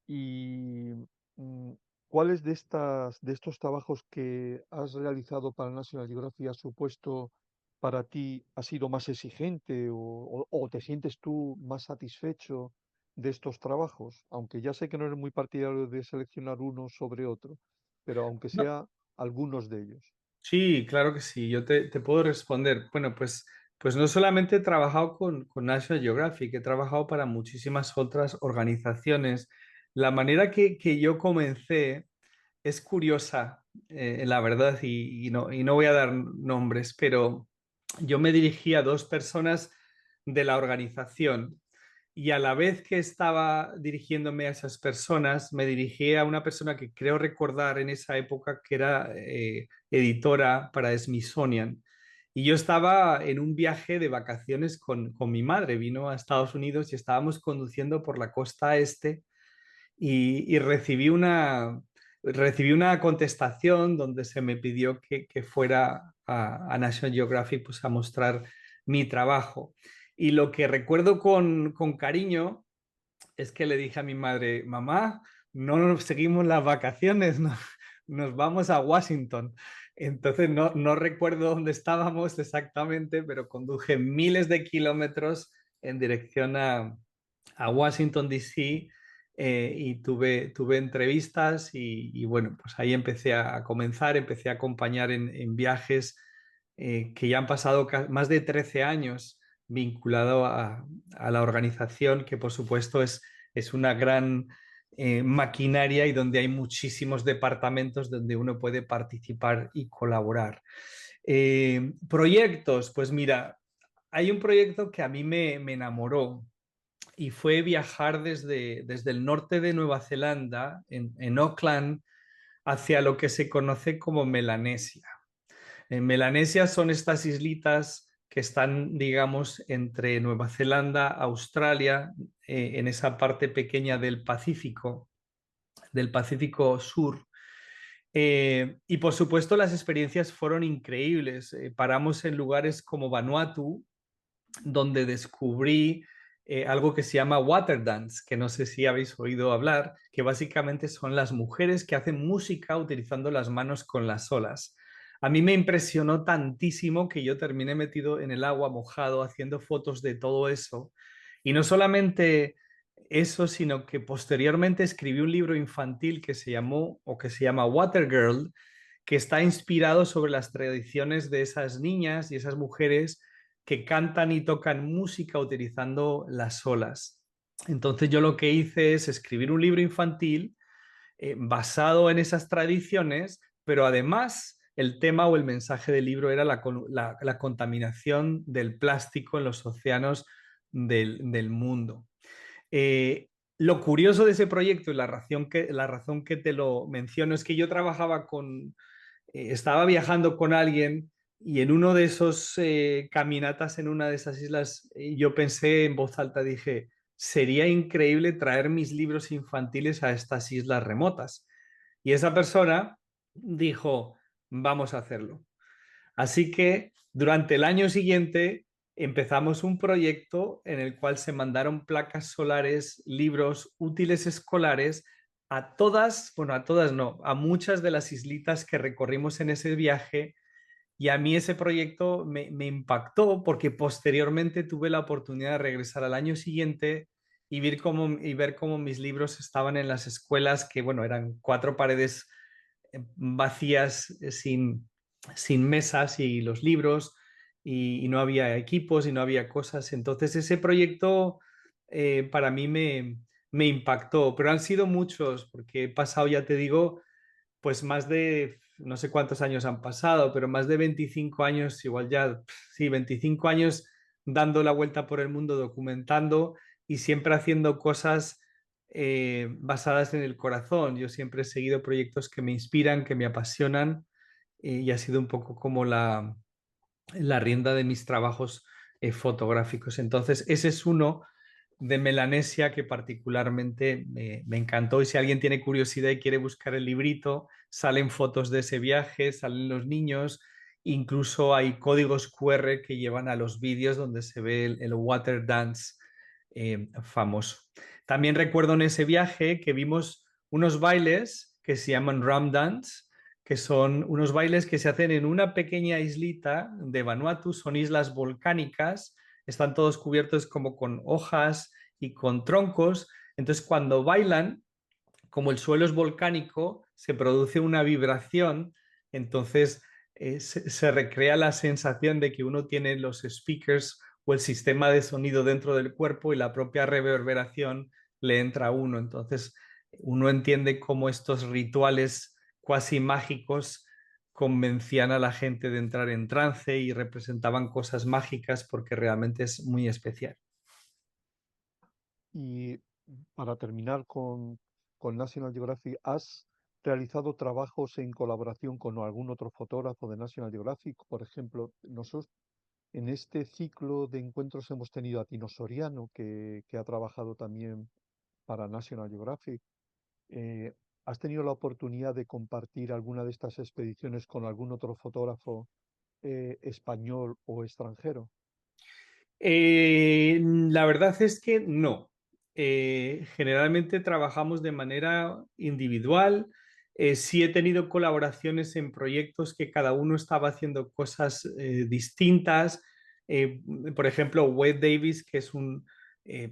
Y mm, ¿cuáles de estos trabajos que has realizado para National Geographic ha supuesto para ti, ha sido más exigente o te sientes tú más satisfecho de estos trabajos? Aunque ya sé que no eres muy partidario de seleccionar uno sobre otro, pero aunque No, sea algunos de ellos. sí, claro que sí, yo te puedo responder. Bueno, pues no solamente he trabajado con National Geographic, he trabajado para muchísimas otras organizaciones. La manera que yo comencé es curiosa, la verdad, y no voy a dar nombres, pero yo me dirigí a dos personas de la organización y a la vez que estaba dirigiéndome a esas personas, me dirigí a una persona que creo recordar en esa época que era editora para Smithsonian. Y yo estaba en un viaje de vacaciones con mi madre, vino a Estados Unidos y estábamos conduciendo por la costa este y recibí una contestación donde se me pidió que fuera a National Geographic pues, a mostrar mi trabajo. Y lo que recuerdo con cariño es que le dije a mi madre, mamá, no nos seguimos las vacaciones, no, nos vamos a Washington. Entonces no recuerdo dónde estábamos exactamente, pero conduje miles de kilómetros en dirección a Washington, D.C. Y tuve entrevistas y bueno, pues ahí empecé a comenzar, empecé a acompañar en viajes que ya han pasado más de 13 años vinculado a la organización, que por supuesto es una gran maquinaria y donde hay muchísimos departamentos donde uno puede participar y colaborar. Proyectos, pues mira, hay un proyecto que a mí me enamoró y fue viajar desde el norte de Nueva Zelanda, en Auckland, hacia lo que se conoce como Melanesia. En Melanesia son estas islitas que están, digamos, entre Nueva Zelanda, Australia, en esa parte pequeña del Pacífico Sur. Y por supuesto las experiencias fueron increíbles. Paramos en lugares como Vanuatu, donde descubrí algo que se llama water dance, que no sé si habéis oído hablar, que básicamente son las mujeres que hacen música utilizando las manos con las olas. A mí me impresionó tantísimo que yo terminé metido en el agua mojado haciendo fotos de todo eso. Y no solamente eso, sino que posteriormente escribí un libro infantil que se llamó o que se llama Water Girl, que está inspirado sobre las tradiciones de esas niñas y esas mujeres que cantan y tocan música utilizando las olas. Entonces yo lo que hice es escribir un libro infantil basado en esas tradiciones, pero además el tema o el mensaje del libro era la contaminación del plástico en los océanos del mundo. Eh, lo curioso de ese proyecto y la razón que te lo menciono es que yo trabajaba estaba viajando con alguien y en uno de esos caminatas en una de esas islas, yo pensé en voz alta, dije, sería increíble traer mis libros infantiles a estas islas remotas. Y esa persona dijo, vamos a hacerlo. Así que durante el año siguiente empezamos un proyecto en el cual se mandaron placas solares, libros, útiles escolares a todas, bueno, a todas no, a muchas de las islitas que recorrimos en ese viaje. Y a mí ese proyecto me impactó porque posteriormente tuve la oportunidad de regresar al año siguiente y ver cómo mis libros estaban en las escuelas, que bueno, eran 4 paredes vacías, sin mesas y los libros, y no había equipos y no había cosas. Entonces ese proyecto para mí me impactó, pero han sido muchos, porque he pasado, ya te digo, pues más de, no sé cuántos años han pasado, pero más de 25 años, igual ya, sí, 25 años dando la vuelta por el mundo, documentando y siempre haciendo cosas basadas en el corazón. Yo siempre he seguido proyectos que me inspiran, que me apasionan y ha sido un poco como la rienda de mis trabajos fotográficos. Entonces, ese es uno de Melanesia que particularmente me encantó, y si alguien tiene curiosidad y quiere buscar el librito, salen fotos de ese viaje, salen los niños, incluso hay códigos QR que llevan a los vídeos donde se ve el water dance famoso. También recuerdo en ese viaje que vimos unos bailes que se llaman Ram Dance, que son unos bailes que se hacen en una pequeña islita de Vanuatu, son islas volcánicas, están todos cubiertos como con hojas y con troncos. Entonces, cuando bailan, como el suelo es volcánico, se produce una vibración, entonces se recrea la sensación de que uno tiene los speakers o el sistema de sonido dentro del cuerpo y la propia reverberación le entra a uno. Entonces, uno entiende cómo estos rituales cuasi mágicos convencían a la gente de entrar en trance y representaban cosas mágicas porque realmente es muy especial. Y para terminar con National Geographic, ¿has realizado trabajos en colaboración con algún otro fotógrafo de National Geographic? Por ejemplo, nosotros en este ciclo de encuentros hemos tenido a Tino Soriano, que ha trabajado también para National Geographic. Eh, ¿Has tenido la oportunidad de compartir alguna de estas expediciones con algún otro fotógrafo español o extranjero? La verdad es que no. Generalmente trabajamos de manera individual. Sí he tenido colaboraciones en proyectos que cada uno estaba haciendo cosas distintas. Eh, por ejemplo, Wade Davis, que es un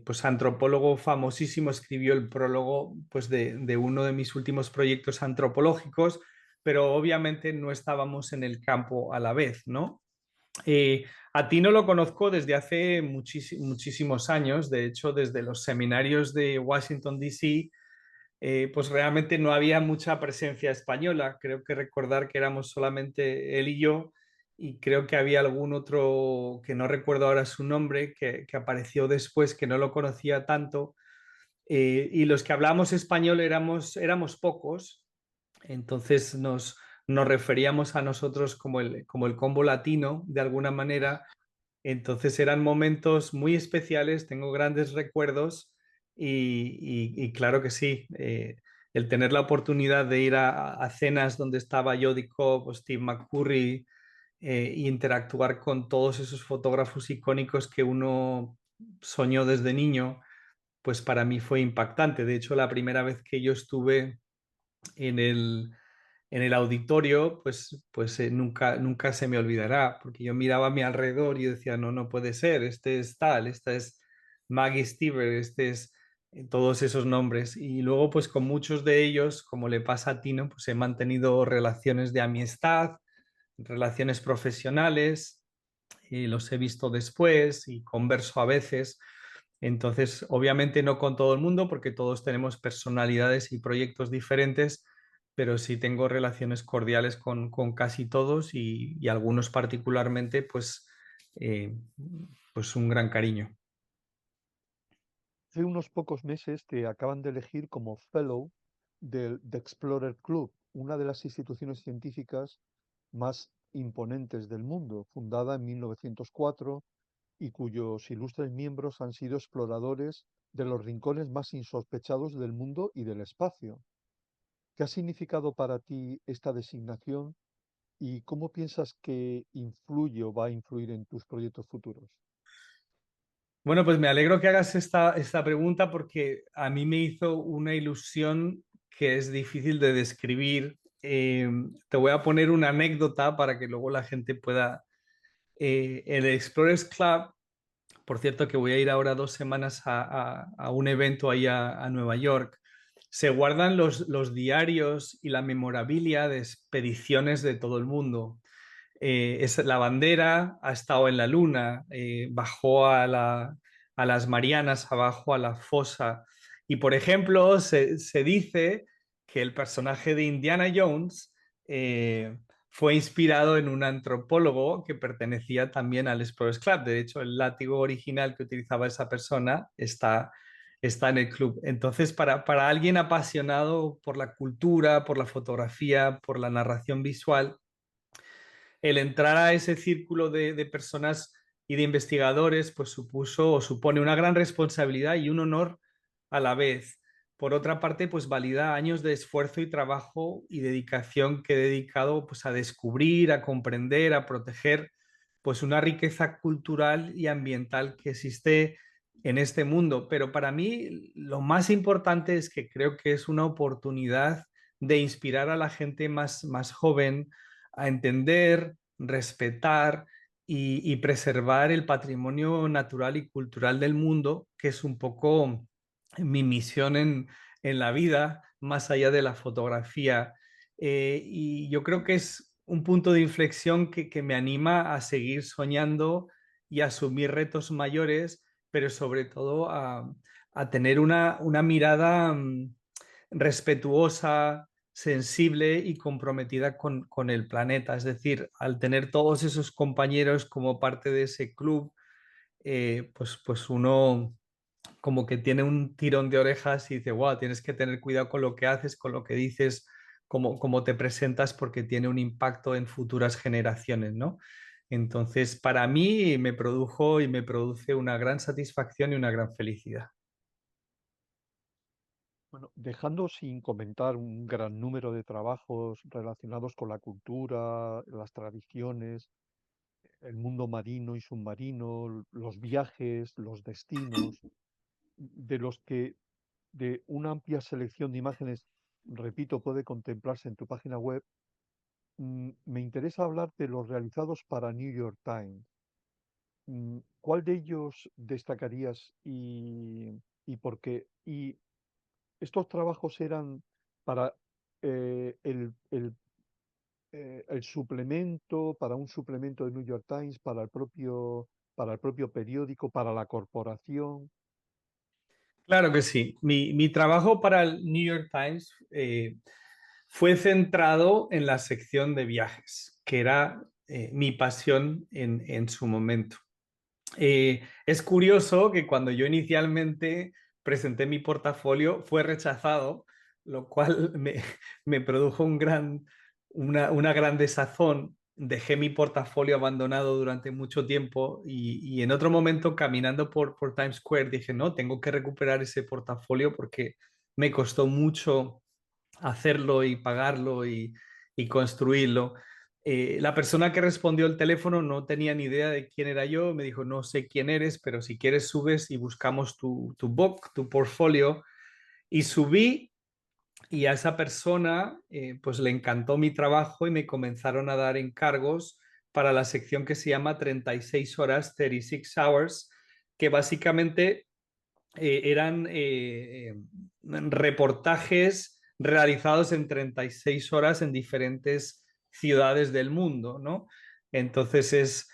pues, antropólogo famosísimo, escribió el prólogo pues, de uno de mis últimos proyectos antropológicos, pero obviamente no estábamos en el campo a la vez, ¿no? A ti no lo conozco desde hace muchísimos años, de hecho, desde los seminarios de Washington, D.C., pues realmente no había mucha presencia española. Creo que recordar que éramos solamente él y yo, y creo que había algún otro, que no recuerdo ahora su nombre, que apareció después, que no lo conocía tanto, y los que hablábamos español éramos pocos, entonces nos referíamos a nosotros como el combo latino, de alguna manera. Entonces eran momentos muy especiales, tengo grandes recuerdos y claro que sí, el tener la oportunidad de ir a cenas donde estaba Jody Cobb o Steve McCurry e interactuar con todos esos fotógrafos icónicos que uno soñó desde niño, pues para mí fue impactante. De hecho, la primera vez que yo estuve en el auditorio, pues nunca se me olvidará, porque yo miraba a mi alrededor y decía, no, no puede ser, este es tal, esta es Maggie Stiver, este es todos esos nombres. Y luego, pues con muchos de ellos, como le pasa a Tino, pues he mantenido relaciones de amistad, relaciones profesionales, y los he visto después y converso a veces. Entonces, obviamente no con todo el mundo, porque todos tenemos personalidades y proyectos diferentes, pero sí tengo relaciones cordiales con casi todos y algunos particularmente, eh, pues un gran cariño. Hace unos pocos meses te acaban de elegir como Fellow del The Explorer Club, una de las instituciones científicas más imponentes del mundo, fundada en 1904 y cuyos ilustres miembros han sido exploradores de los rincones más insospechados del mundo y del espacio. ¿Qué ha significado para ti esta designación y cómo piensas que influye o va a influir en tus proyectos futuros? Bueno, pues me alegro que hagas esta pregunta porque a mí me hizo una ilusión que es difícil de describir. Te voy a poner una anécdota para que luego la gente pueda... el Explorers Club, por cierto, que voy a ir ahora 2 semanas a un evento ahí a Nueva York. Se guardan los diarios y la memorabilia de expediciones de todo el mundo. La bandera ha estado en la Luna, bajó a las Marianas, abajo a la fosa. Y por ejemplo, se dice que el personaje de Indiana Jones fue inspirado en un antropólogo que pertenecía también al Explorers Club. De hecho, el látigo original que utilizaba esa persona está en el club. Entonces, para alguien apasionado por la cultura, por la fotografía, por la narración visual, el entrar a ese círculo de personas y de investigadores, pues supuso o supone una gran responsabilidad y un honor a la vez. Por otra parte, pues valida años de esfuerzo y trabajo y dedicación que he dedicado pues a descubrir, a comprender, a proteger pues una riqueza cultural y ambiental que existe en este mundo. Pero para mí lo más importante es que creo que es una oportunidad de inspirar a la gente más joven a entender, respetar y preservar el patrimonio natural y cultural del mundo, que es un poco mi misión en la vida, más allá de la fotografía. Y yo creo que es un punto de inflexión que me anima a seguir soñando y a asumir retos mayores, pero sobre todo a tener una mirada respetuosa, sensible y comprometida con el planeta. Es decir, al tener todos esos compañeros como parte de ese club, pues uno como que tiene un tirón de orejas y dice, wow, tienes que tener cuidado con lo que haces, con lo que dices, cómo te presentas, porque tiene un impacto en futuras generaciones, ¿no? Entonces, para mí me produjo y me produce una gran satisfacción y una gran felicidad. Bueno, dejando sin comentar un gran número de trabajos relacionados con la cultura, las tradiciones, el mundo marino y submarino, los viajes, los destinos, de los que de una amplia selección de imágenes, repito, puede contemplarse en tu página web, me interesa hablar de los realizados para New York Times. ¿Cuál de ellos destacarías y por qué? Y estos trabajos eran para el suplemento, para un suplemento de New York Times, para el propio periódico, para la corporación. Claro que sí. Mi trabajo para el New York Times fue centrado en la sección de viajes, que era mi pasión en su momento. Es curioso que cuando yo inicialmente presenté mi portafolio fue rechazado, lo cual me produjo una gran desazón. Dejé mi portafolio abandonado durante mucho tiempo y en otro momento caminando por Times Square dije, no, tengo que recuperar ese portafolio porque me costó mucho hacerlo y pagarlo y construirlo. La persona que respondió el teléfono no tenía ni idea de quién era yo, me dijo, no sé quién eres, pero si quieres subes y buscamos tu book, tu portfolio. Y subí y a esa persona pues le encantó mi trabajo y me comenzaron a dar encargos para la sección que se llama 36 horas, 36 hours, que básicamente eran reportajes realizados en 36 horas en diferentes ciudades del mundo, ¿no? Entonces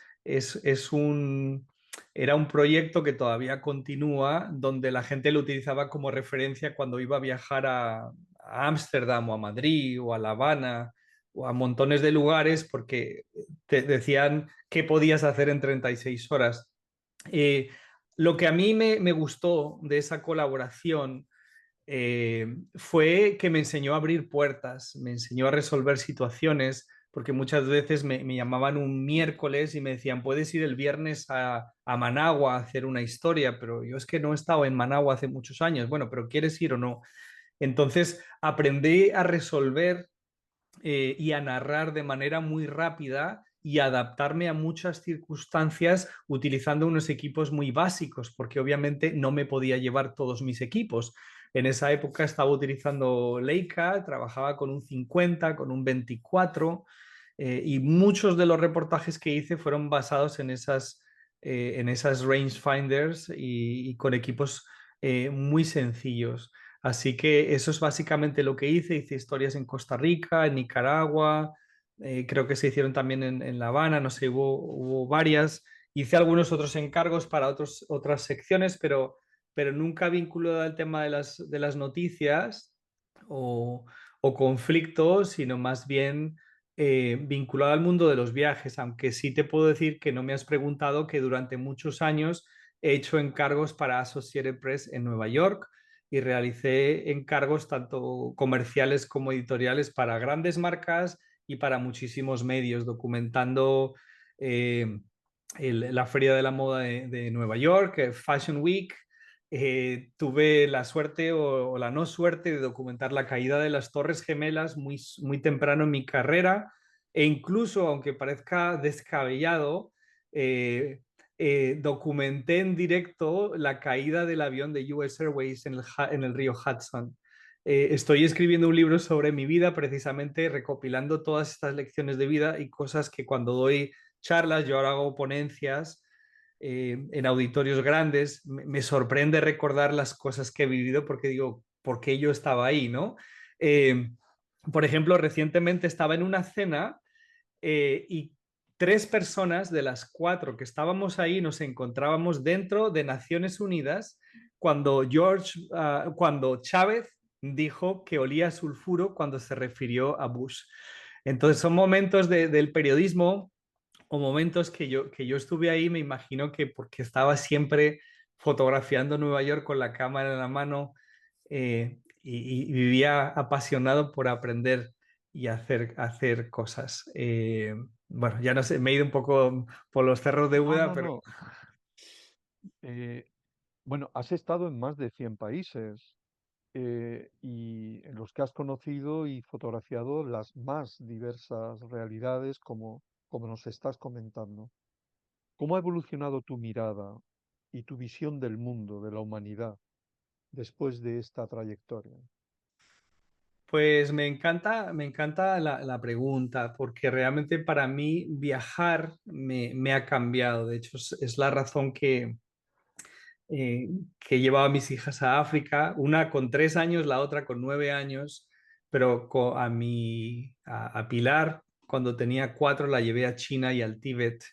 era un proyecto que todavía continúa, donde la gente lo utilizaba como referencia cuando iba a viajar a Ámsterdam o a Madrid o a La Habana o a montones de lugares, porque te decían qué podías hacer en 36 horas. Eh, lo que a mí me gustó de esa colaboración fue que me enseñó a abrir puertas, me enseñó a resolver situaciones, porque muchas veces me llamaban un miércoles y me decían, puedes ir el viernes a Managua a hacer una historia, pero yo es que no he estado en Managua hace muchos años. Bueno, pero ¿quieres ir o no? Entonces aprendí a resolver y a narrar de manera muy rápida y adaptarme a muchas circunstancias utilizando unos equipos muy básicos, porque obviamente no me podía llevar todos mis equipos. En esa época estaba utilizando Leica, trabajaba con un 50, con un 24, y muchos de los reportajes que hice fueron basados en esas rangefinders y con equipos muy sencillos. Así que eso es básicamente lo que hice. Hice historias en Costa Rica, en Nicaragua, creo que se hicieron también en La Habana, no sé, hubo varias. Hice algunos otros encargos para otras secciones, pero nunca vinculado al tema de las noticias o, o conflictos, sino más bien vinculado al mundo de los viajes, aunque sí te puedo decir que no me has preguntado que durante muchos años he hecho encargos para Associated Press en Nueva York y realicé encargos tanto comerciales como editoriales para grandes marcas y para muchísimos medios, documentando eh, la Feria de la Moda de Nueva York, Fashion Week. Tuve la suerte o la no suerte de documentar la caída de las Torres Gemelas muy temprano en mi carrera e incluso, aunque parezca descabellado, documenté en directo la caída del avión de US Airways en el río Hudson. Estoy escribiendo un libro sobre mi vida, precisamente recopilando todas estas lecciones de vida y cosas que cuando doy charlas, yo ahora hago ponencias en auditorios grandes, me sorprende recordar las cosas que he vivido porque digo, ¿por qué yo estaba ahí, no? Eh, por ejemplo, recientemente estaba en una cena y 3 personas de las 4 que estábamos ahí nos encontrábamos dentro de Naciones Unidas cuando Chávez dijo que olía a sulfuro cuando se refirió a Bush. Entonces son momentos del periodismo o momentos que yo estuve ahí, me imagino que porque estaba siempre fotografiando Nueva York con la cámara en la mano y vivía apasionado por aprender y hacer cosas. Bueno, ya no sé, me he ido un poco por los cerros de No, Úbeda, no, pero no. Eh, bueno, has estado en más de 100 países y en los que has conocido y fotografiado las más diversas realidades como nos estás comentando. ¿Cómo ha evolucionado tu mirada y tu visión del mundo, de la humanidad, después de esta trayectoria? pues me encanta la pregunta, porque realmente para mí viajar me ha cambiado. De hecho, es la razón que llevaba a mis hijas a África, una con 3 años, la otra con 9 años, pero a Pilar, cuando tenía 4, la llevé a China y al Tíbet.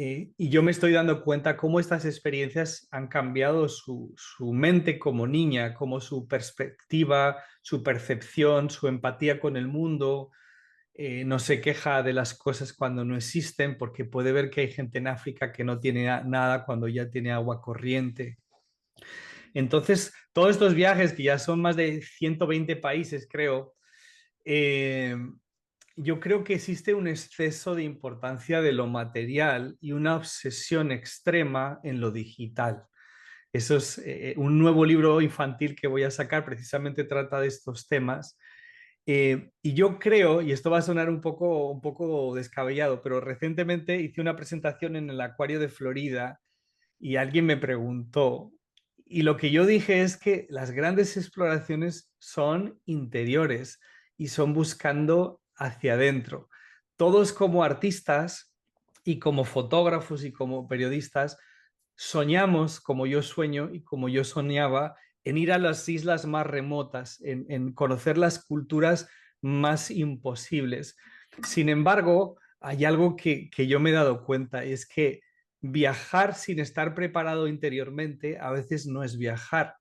Y yo me estoy dando cuenta cómo estas experiencias han cambiado su mente como niña, como su perspectiva, su percepción, su empatía con el mundo. No se queja de las cosas cuando no existen, porque puede ver que hay gente en África que no tiene nada cuando ya tiene agua corriente. Entonces, todos estos viajes, que ya son más de 120 países, creo, eh, yo creo que existe un exceso de importancia de lo material y una obsesión extrema en lo digital. Eso es un nuevo libro infantil que voy a sacar, precisamente trata de estos temas. Y yo creo, y esto va a sonar un poco descabellado, pero recientemente hice una presentación en el Acuario de Florida y alguien me preguntó, y lo que yo dije es que las grandes exploraciones son interiores y son buscando hacia adentro. Todos como artistas y como fotógrafos y como periodistas soñamos, como yo sueño y como yo soñaba, en ir a las islas más remotas, en conocer las culturas más imposibles. Sin embargo, hay algo que yo me he dado cuenta, es que viajar sin estar preparado interiormente a veces no es viajar,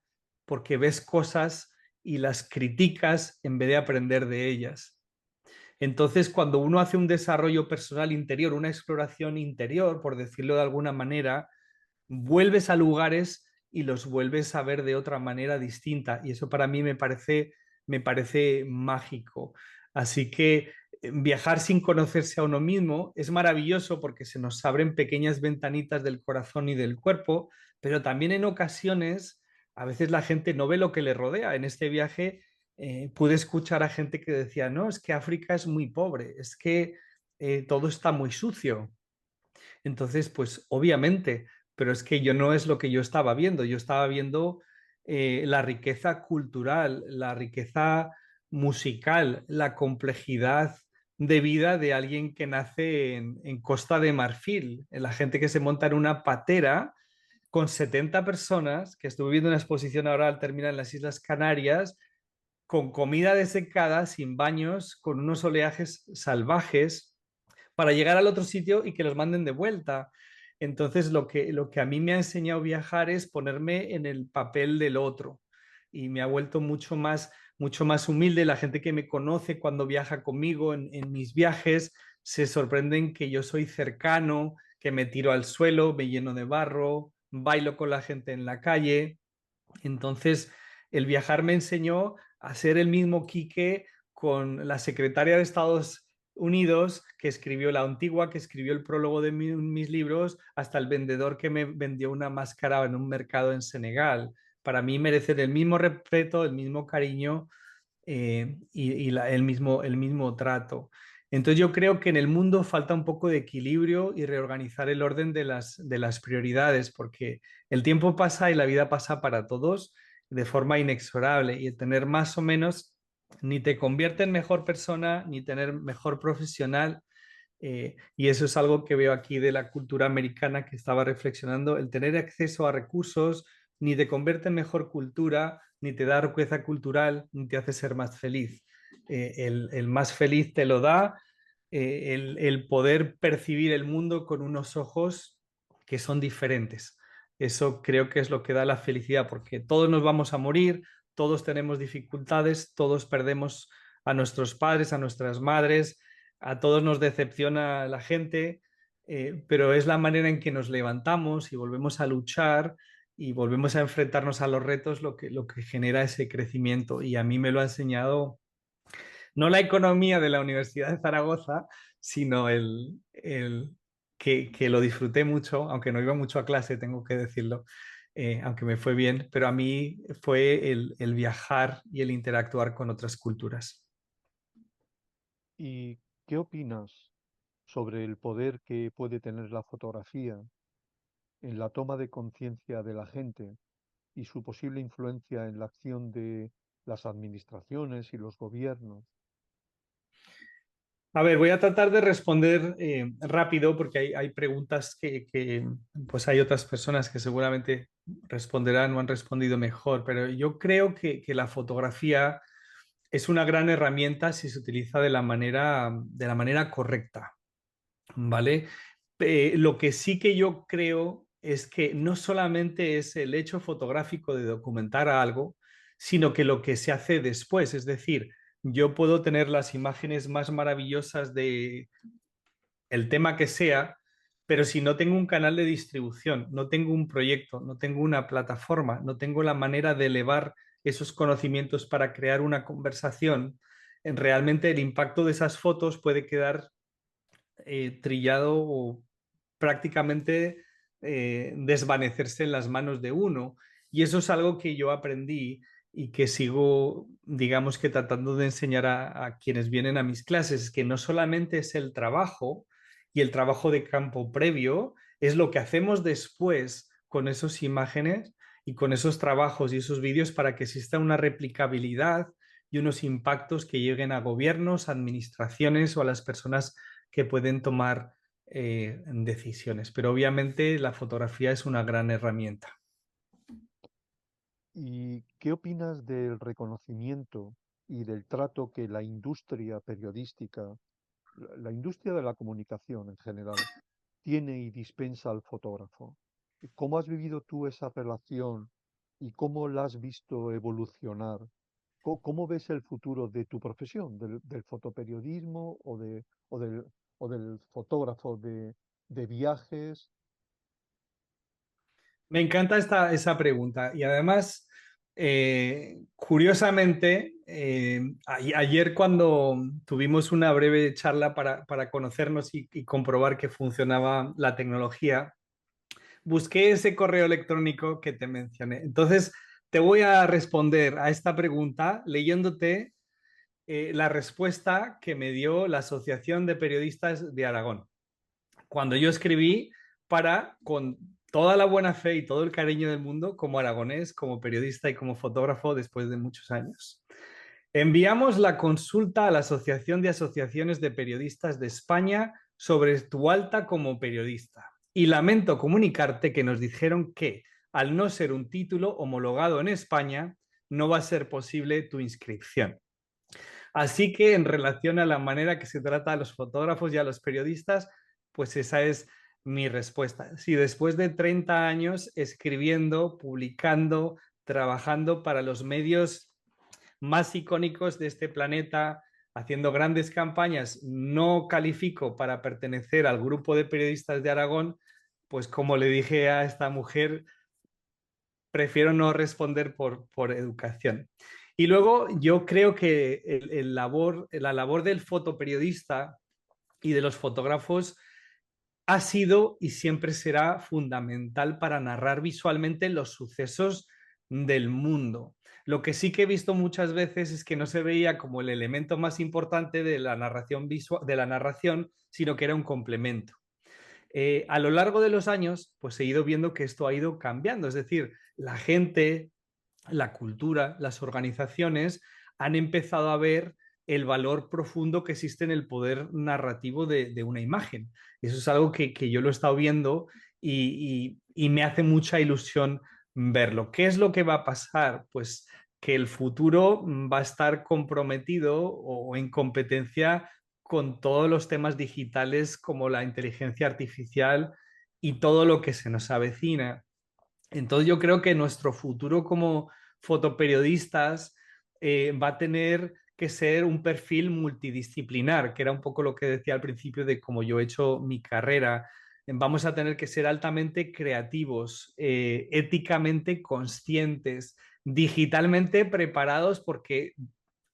porque ves cosas y las criticas en vez de aprender de ellas. Entonces, cuando uno hace un desarrollo personal interior, una exploración interior, por decirlo de alguna manera, vuelves a lugares y los vuelves a ver de otra manera distinta. Y eso para mí me parece mágico. Así que viajar sin conocerse a uno mismo es maravilloso porque se nos abren pequeñas ventanitas del corazón y del cuerpo, pero también en ocasiones a veces la gente no ve lo que le rodea. En este viaje pude escuchar a gente que decía, no, es que África es muy pobre, es que todo está muy sucio. Entonces, pues obviamente, pero es que yo no es lo que yo estaba viendo, yo estaba viendo la riqueza cultural, la riqueza musical, la complejidad de vida de alguien que nace en Costa de Marfil, la gente que se monta en una patera con 70 personas, que estuve viendo una exposición ahora al terminar en las Islas Canarias, con comida desecada, sin baños, con unos oleajes salvajes para llegar al otro sitio y que los manden de vuelta. Entonces, lo que a mí me ha enseñado viajar es ponerme en el papel del otro y me ha vuelto mucho más humilde. La gente que me conoce cuando viaja conmigo en mis viajes se sorprenden que yo soy cercano, que me tiro al suelo, me lleno de barro, bailo con la gente en la calle. Entonces, el viajar me enseñó a ser el mismo Quique con la secretaria de Estados Unidos que escribió la antigua, que escribió el prólogo de mis libros, hasta el vendedor que me vendió una máscara en un mercado en Senegal. Para mí merecen el mismo respeto, el mismo cariño el mismo trato. Entonces yo creo que en el mundo falta un poco de equilibrio y reorganizar el orden de las prioridades, porque el tiempo pasa y la vida pasa para todos de forma inexorable y el tener más o menos ni te convierte en mejor persona ni tener mejor profesional. Y eso es algo que veo aquí de la cultura americana que estaba reflexionando. El tener acceso a recursos ni te convierte en mejor cultura, ni te da riqueza cultural, ni te hace ser más feliz. El más feliz te lo da el poder percibir el mundo con unos ojos que son diferentes. Eso creo que es lo que da la felicidad, porque todos nos vamos a morir, todos tenemos dificultades, todos perdemos a nuestros padres, a nuestras madres, a todos nos decepciona la gente, pero es la manera en que nos levantamos y volvemos a luchar y volvemos a enfrentarnos a los retos lo que genera ese crecimiento. Y a mí me lo ha enseñado no la economía de la Universidad de Zaragoza, sino que lo disfruté mucho, aunque no iba mucho a clase, tengo que decirlo, aunque me fue bien, pero a mí fue el viajar y el interactuar con otras culturas. ¿Y qué opinas sobre el poder que puede tener la fotografía en la toma de conciencia de la gente y su posible influencia en la acción de las administraciones y los gobiernos? A ver, voy a tratar de responder rápido porque hay preguntas pues hay otras personas que seguramente responderán o han respondido mejor, pero yo creo que la fotografía es una gran herramienta si se utiliza de la manera correcta, ¿vale? Lo que sí que yo creo es que no solamente es el hecho fotográfico de documentar algo, sino que lo que se hace después, es decir, yo puedo tener las imágenes más maravillosas de el tema que sea, pero si no tengo un canal de distribución, no tengo un proyecto, no tengo una plataforma, no tengo la manera de elevar esos conocimientos para crear una conversación, realmente el impacto de esas fotos puede quedar trillado o prácticamente desvanecerse en las manos de uno. Y eso es algo que yo aprendí y que sigo, digamos que tratando de enseñar a quienes vienen a mis clases, que no solamente es el trabajo y el trabajo de campo previo, es lo que hacemos después con esas imágenes y con esos trabajos y esos vídeos para que exista una replicabilidad y unos impactos que lleguen a gobiernos, administraciones o a las personas que pueden tomar decisiones. Pero obviamente la fotografía es una gran herramienta. ¿Y qué opinas del reconocimiento y del trato que la industria periodística, la industria de la comunicación en general, tiene y dispensa al fotógrafo? ¿Y cómo has vivido tú esa relación y cómo la has visto evolucionar? ¿Cómo ves el futuro de tu profesión, del fotoperiodismo o del fotógrafo de viajes? Me encanta esa pregunta y además, curiosamente, ayer cuando tuvimos una breve charla para conocernos y comprobar que funcionaba la tecnología, busqué ese correo electrónico que te mencioné. Entonces, te voy a responder a esta pregunta leyéndote la respuesta que me dio la Asociación de Periodistas de Aragón cuando yo escribí para, con toda la buena fe y todo el cariño del mundo, como aragonés, como periodista y como fotógrafo después de muchos años. Enviamos la consulta a la Asociación de Asociaciones de Periodistas de España sobre tu alta como periodista. Y lamento comunicarte que nos dijeron que, al no ser un título homologado en España, no va a ser posible tu inscripción. Así que en relación a la manera que se trata a los fotógrafos y a los periodistas, pues esa es mi respuesta. Si después de 30 años escribiendo, publicando, trabajando para los medios más icónicos de este planeta, haciendo grandes campañas, no califico para pertenecer al grupo de periodistas de Aragón, pues como le dije a esta mujer, prefiero no responder por educación. Y luego yo creo que la labor del fotoperiodista y de los fotógrafos ha sido y siempre será fundamental para narrar visualmente los sucesos del mundo. Lo que sí que he visto muchas veces es que no se veía como el elemento más importante de la narración visual, de la narración, sino que era un complemento. A lo largo de los años, pues he ido viendo que esto ha ido cambiando, es decir, la gente, la cultura, las organizaciones han empezado a ver el valor profundo que existe en el poder narrativo de una imagen. Eso es algo que yo lo he estado viendo y me hace mucha ilusión verlo. ¿Qué es lo que va a pasar? Pues que el futuro va a estar comprometido o en competencia con todos los temas digitales como la inteligencia artificial y todo lo que se nos avecina. Entonces yo creo que nuestro futuro como fotoperiodistas va a tener que ser un perfil multidisciplinar, que era un poco lo que decía al principio de cómo yo he hecho mi carrera. Vamos a tener que ser altamente creativos, éticamente conscientes, digitalmente preparados, porque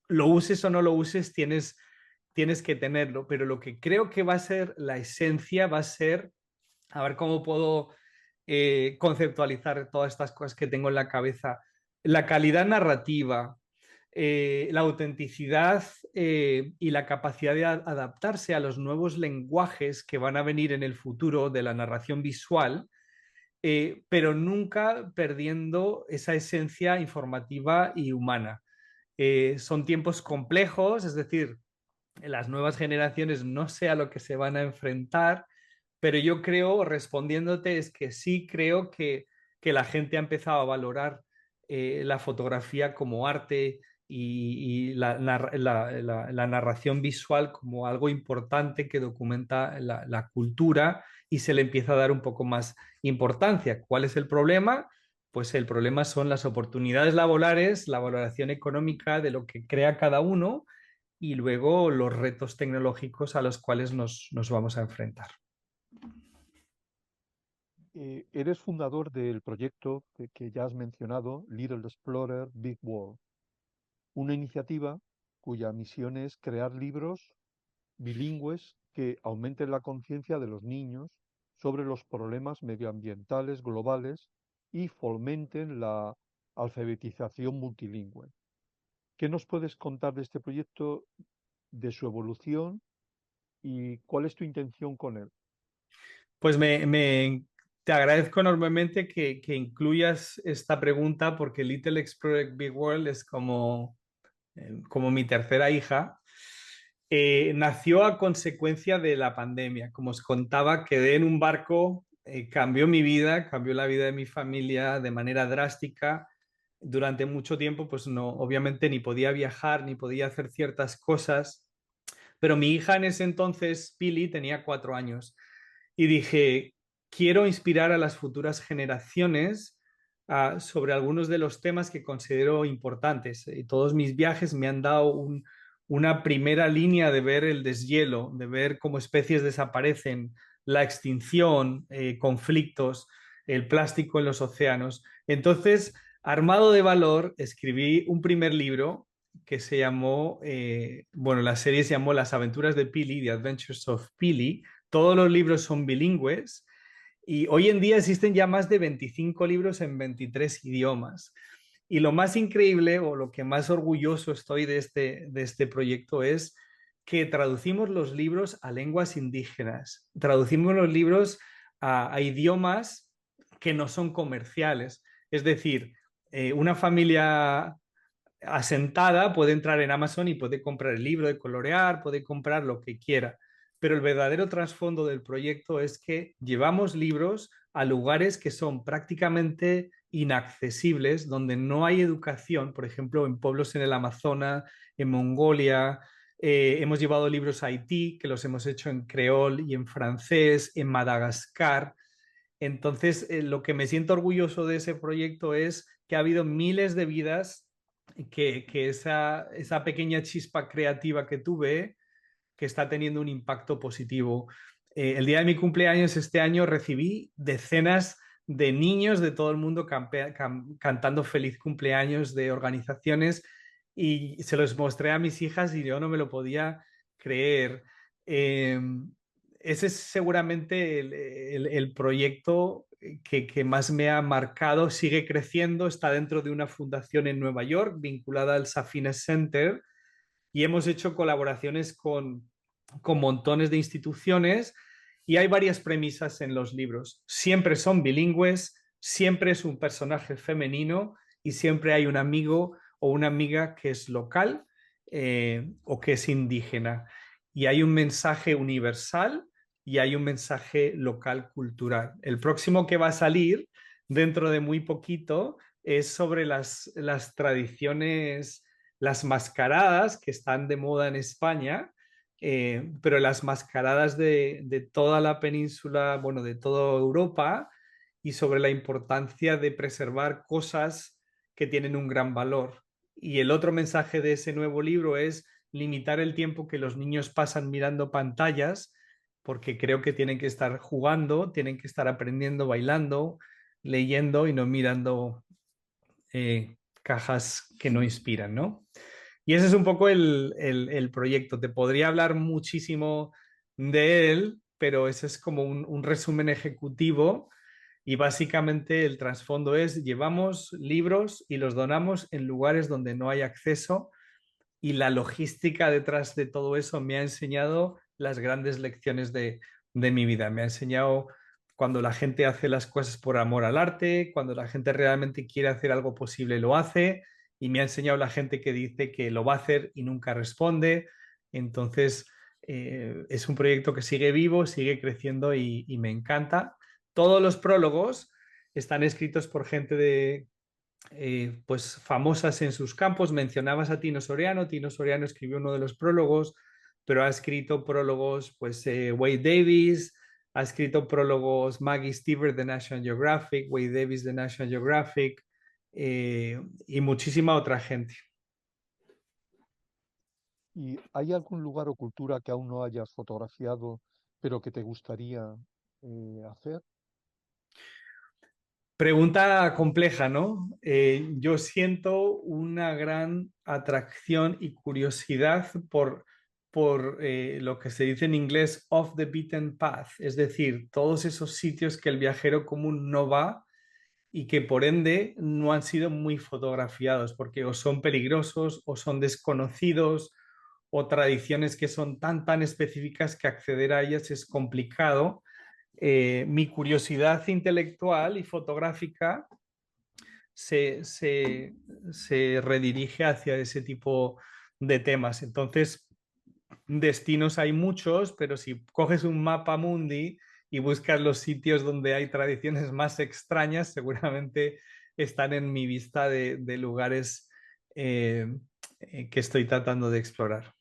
lo uses o no lo uses, tienes que tenerlo. Pero lo que creo que va a ser la esencia va a ser, a ver cómo puedo conceptualizar todas estas cosas que tengo en la cabeza. La calidad narrativa, la autenticidad y la capacidad de adaptarse a los nuevos lenguajes que van a venir en el futuro de la narración visual, pero nunca perdiendo esa esencia informativa y humana. Son tiempos complejos, es decir, las nuevas generaciones no sé a lo que se van a enfrentar, pero yo creo, respondiéndote, es que sí creo que la gente ha empezado a valorar la fotografía como arte y la narración visual como algo importante que documenta la cultura y se le empieza a dar un poco más importancia. ¿Cuál es el problema? Pues el problema son las oportunidades laborales, la valoración económica de lo que crea cada uno y luego los retos tecnológicos a los cuales nos vamos a enfrentar. Eres fundador del proyecto que ya has mencionado, Little Explorer, Big World, una iniciativa cuya misión es crear libros bilingües que aumenten la conciencia de los niños sobre los problemas medioambientales globales y fomenten la alfabetización multilingüe. ¿Qué nos puedes contar de este proyecto, de su evolución y cuál es tu intención con él? Pues te agradezco enormemente que incluyas esta pregunta porque Little Explorer Big World es como mi tercera hija. nació a consecuencia de la pandemia. Como os contaba, quedé en un barco, cambió mi vida, cambió la vida de mi familia de manera drástica. Durante mucho tiempo, pues no, obviamente ni podía viajar, ni podía hacer ciertas cosas, pero mi hija en ese entonces, Pili, tenía 4 años y dije, quiero inspirar a las futuras generaciones sobre algunos de los temas que considero importantes. Y todos mis viajes me han dado una primera línea de ver el deshielo, de ver cómo especies desaparecen, la extinción, conflictos, el plástico en los océanos. Entonces, armado de valor, escribí un primer libro que se llamó, bueno, la serie se llamó Las aventuras de Pili, The Adventures of Pili. Todos los libros son bilingües y hoy en día existen ya más de 25 libros en 23 idiomas. Y lo más increíble o lo que más orgulloso estoy de este proyecto es que traducimos los libros a lenguas indígenas, traducimos los libros a idiomas que no son comerciales. Es decir, una familia asentada puede entrar en Amazon y puede comprar el libro de colorear, puede comprar lo que quiera. Pero el verdadero trasfondo del proyecto es que llevamos libros a lugares que son prácticamente inaccesibles, donde no hay educación, por ejemplo, en pueblos en el Amazonas, en Mongolia. Hemos llevado libros a Haití, que los hemos hecho en creol y en francés, en Madagascar. Entonces, lo que me siento orgulloso de ese proyecto es que ha habido miles de vidas que esa pequeña chispa creativa que tuve, que está teniendo un impacto positivo. El día de mi cumpleaños este año recibí decenas de niños de todo el mundo cantando feliz cumpleaños de organizaciones y se los mostré a mis hijas y yo no me lo podía creer. Eh, Ese es seguramente el proyecto que más me ha marcado, sigue creciendo, está dentro de una fundación en Nueva York vinculada al Safina Center y hemos hecho colaboraciones con montones de instituciones y hay varias premisas en los libros. Siempre son bilingües, siempre es un personaje femenino y siempre hay un amigo o una amiga que es local o que es indígena. Y hay un mensaje universal y hay un mensaje local cultural. El próximo que va a salir dentro de muy poquito es sobre las tradiciones, las mascaradas que están de moda en España, pero las mascaradas de toda la península, bueno, de toda Europa, y sobre la importancia de preservar cosas que tienen un gran valor. Y el otro mensaje de ese nuevo libro es limitar el tiempo que los niños pasan mirando pantallas, porque creo que tienen que estar jugando, tienen que estar aprendiendo, bailando, leyendo y no mirando cajas que no inspiran, ¿no? Y ese es un poco el proyecto. Te podría hablar muchísimo de él, pero ese es como un resumen ejecutivo y básicamente el trasfondo es llevamos libros y los donamos en lugares donde no hay acceso y la logística detrás de todo eso me ha enseñado las grandes lecciones de mi vida. Me ha enseñado cuando la gente hace las cosas por amor al arte, cuando la gente realmente quiere hacer algo posible, lo hace, y me ha enseñado la gente que dice que lo va a hacer y nunca responde. Entonces, es un proyecto que sigue vivo, sigue creciendo y me encanta. Todos los prólogos están escritos por gente pues famosas en sus campos. Mencionabas a Tino Soriano. Tino Soriano escribió uno de los prólogos, pero ha escrito prólogos pues Wade Davis, ha escrito prólogos Maggie Stiver de National Geographic, Wade Davis de National Geographic y muchísima otra gente. ¿Y hay algún lugar o cultura que aún no hayas fotografiado, pero que te gustaría hacer? Pregunta compleja, ¿no? Yo siento una gran atracción y curiosidad por lo que se dice en inglés off the beaten path, es decir, todos esos sitios que el viajero común no va y que por ende no han sido muy fotografiados porque o son peligrosos o son desconocidos o tradiciones que son tan específicas que acceder a ellas es complicado. Mi curiosidad intelectual y fotográfica se redirige hacia ese tipo de temas. Entonces, destinos hay muchos, pero si coges un mapa mundi y buscas los sitios donde hay tradiciones más extrañas, seguramente están en mi vista de lugares eh, que estoy tratando de explorar.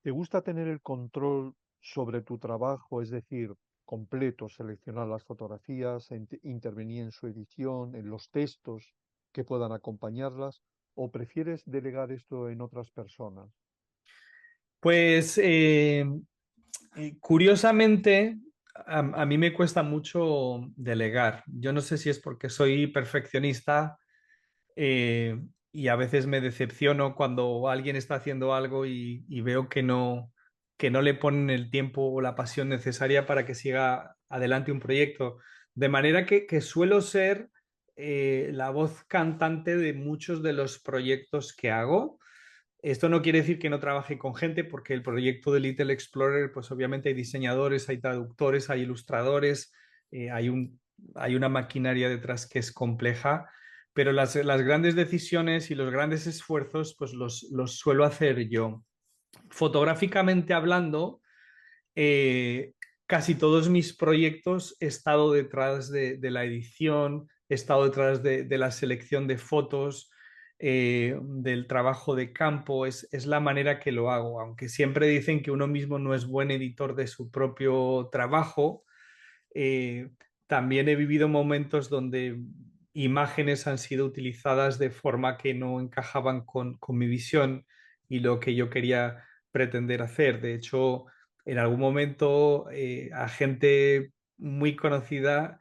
¿Te gusta tener el control sobre tu trabajo, es decir, completo, seleccionar las fotografías, intervenir en su edición, en los textos que puedan acompañarlas, o prefieres delegar esto en otras personas? Pues curiosamente, a mí me cuesta mucho delegar. Yo no sé si es porque soy perfeccionista eh, y a veces me decepciono cuando alguien está haciendo algo y veo que no le ponen el tiempo o la pasión necesaria para que siga adelante un proyecto. De manera que suelo ser la voz cantante de muchos de los proyectos que hago. Esto no quiere decir que no trabaje con gente, porque el proyecto de Little Explorer, pues obviamente hay diseñadores, hay traductores, hay ilustradores, hay una maquinaria detrás que es compleja, pero las grandes decisiones y los grandes esfuerzos, pues los suelo hacer yo. Fotográficamente hablando, eh, casi todos mis proyectos he estado detrás de la edición, he estado detrás de la selección de fotos, del trabajo de campo, es la manera que lo hago, aunque siempre dicen que uno mismo no es buen editor de su propio trabajo. eh, También he vivido momentos donde imágenes han sido utilizadas de forma que no encajaban con mi visión y lo que yo quería pretender hacer. De hecho, en algún momento a gente muy conocida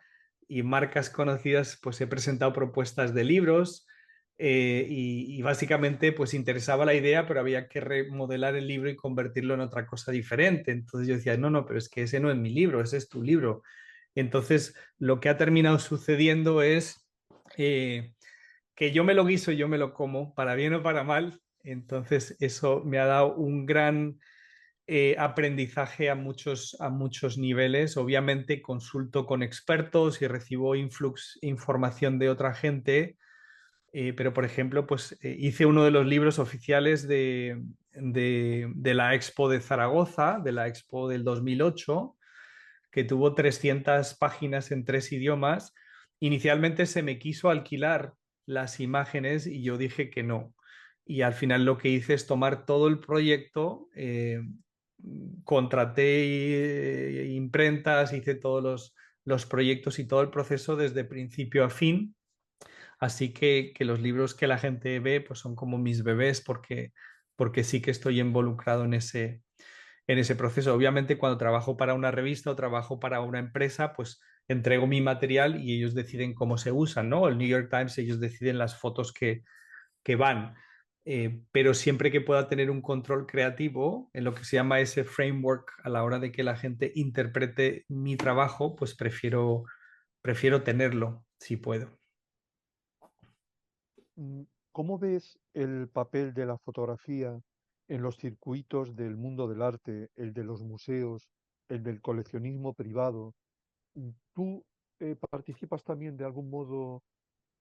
y marcas conocidas, pues he presentado propuestas de libros y básicamente pues interesaba la idea, pero había que remodelar el libro y convertirlo en otra cosa diferente. Entonces yo decía, no, no, pero es que ese no es mi libro, ese es tu libro. Entonces, lo que ha terminado sucediendo es eh, que yo me lo guiso y yo me lo como, para bien o para mal. Entonces, eso me ha dado un gran aprendizaje a muchos niveles. Obviamente, consulto con expertos y recibo información de otra gente. Pero, por ejemplo, pues hice uno de los libros oficiales de la Expo de Zaragoza, de la Expo del 2008, que tuvo 300 páginas en 3 idiomas. Inicialmente se me quiso alquilar las imágenes y yo dije que no. Y al final lo que hice es tomar todo el proyecto, contraté imprentas, hice todos los proyectos y todo el proceso desde principio a fin. Así que los libros que la gente ve pues son como mis bebés porque sí que estoy involucrado en ese proceso. Obviamente, cuando trabajo para una revista o trabajo para una empresa, pues entrego mi material y ellos deciden cómo se usan, ¿no? El New York Times, ellos deciden las fotos que van. Pero siempre que pueda tener un control creativo en lo que se llama ese framework a la hora de que la gente interprete mi trabajo, pues prefiero tenerlo, si puedo. ¿Cómo ves el papel de la fotografía en los circuitos del mundo del arte, el de los museos, el del coleccionismo privado? ¿Tú participas también de algún modo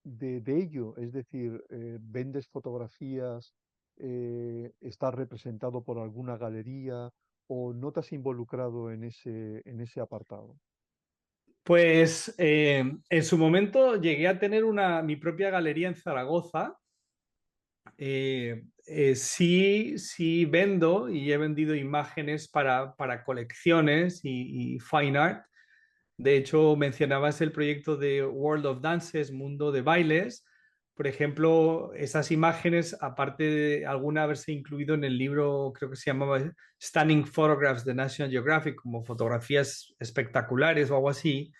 de ello? Es decir, ¿vendes fotografías? ¿Estás representado por alguna galería? ¿O no te has involucrado en ese apartado? Pues en su momento llegué a tener mi propia galería en Zaragoza. Sí vendo y he vendido imágenes para colecciones y fine art. De hecho, mencionabas el proyecto de World of Dances, Mundo de Bailes. Por ejemplo, esas imágenes, aparte de alguna haberse incluido en el libro, creo que se llamaba Stunning Photographs de National Geographic, como fotografías espectaculares o algo así,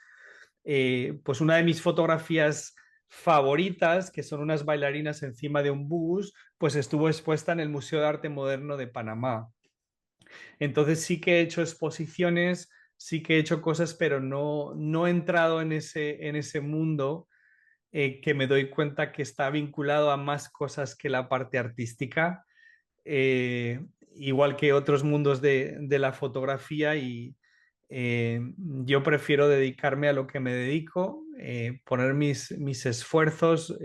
pues una de mis fotografías favoritas, que son unas bailarinas encima de un bus, pues estuvo expuesta en el Museo de Arte Moderno de Panamá. Entonces sí que he hecho exposiciones, sí que he hecho cosas, pero no he entrado en ese mundo que me doy cuenta que está vinculado a más cosas que la parte artística, igual que otros mundos de la fotografía y yo prefiero dedicarme a lo que me dedico, poner mis esfuerzos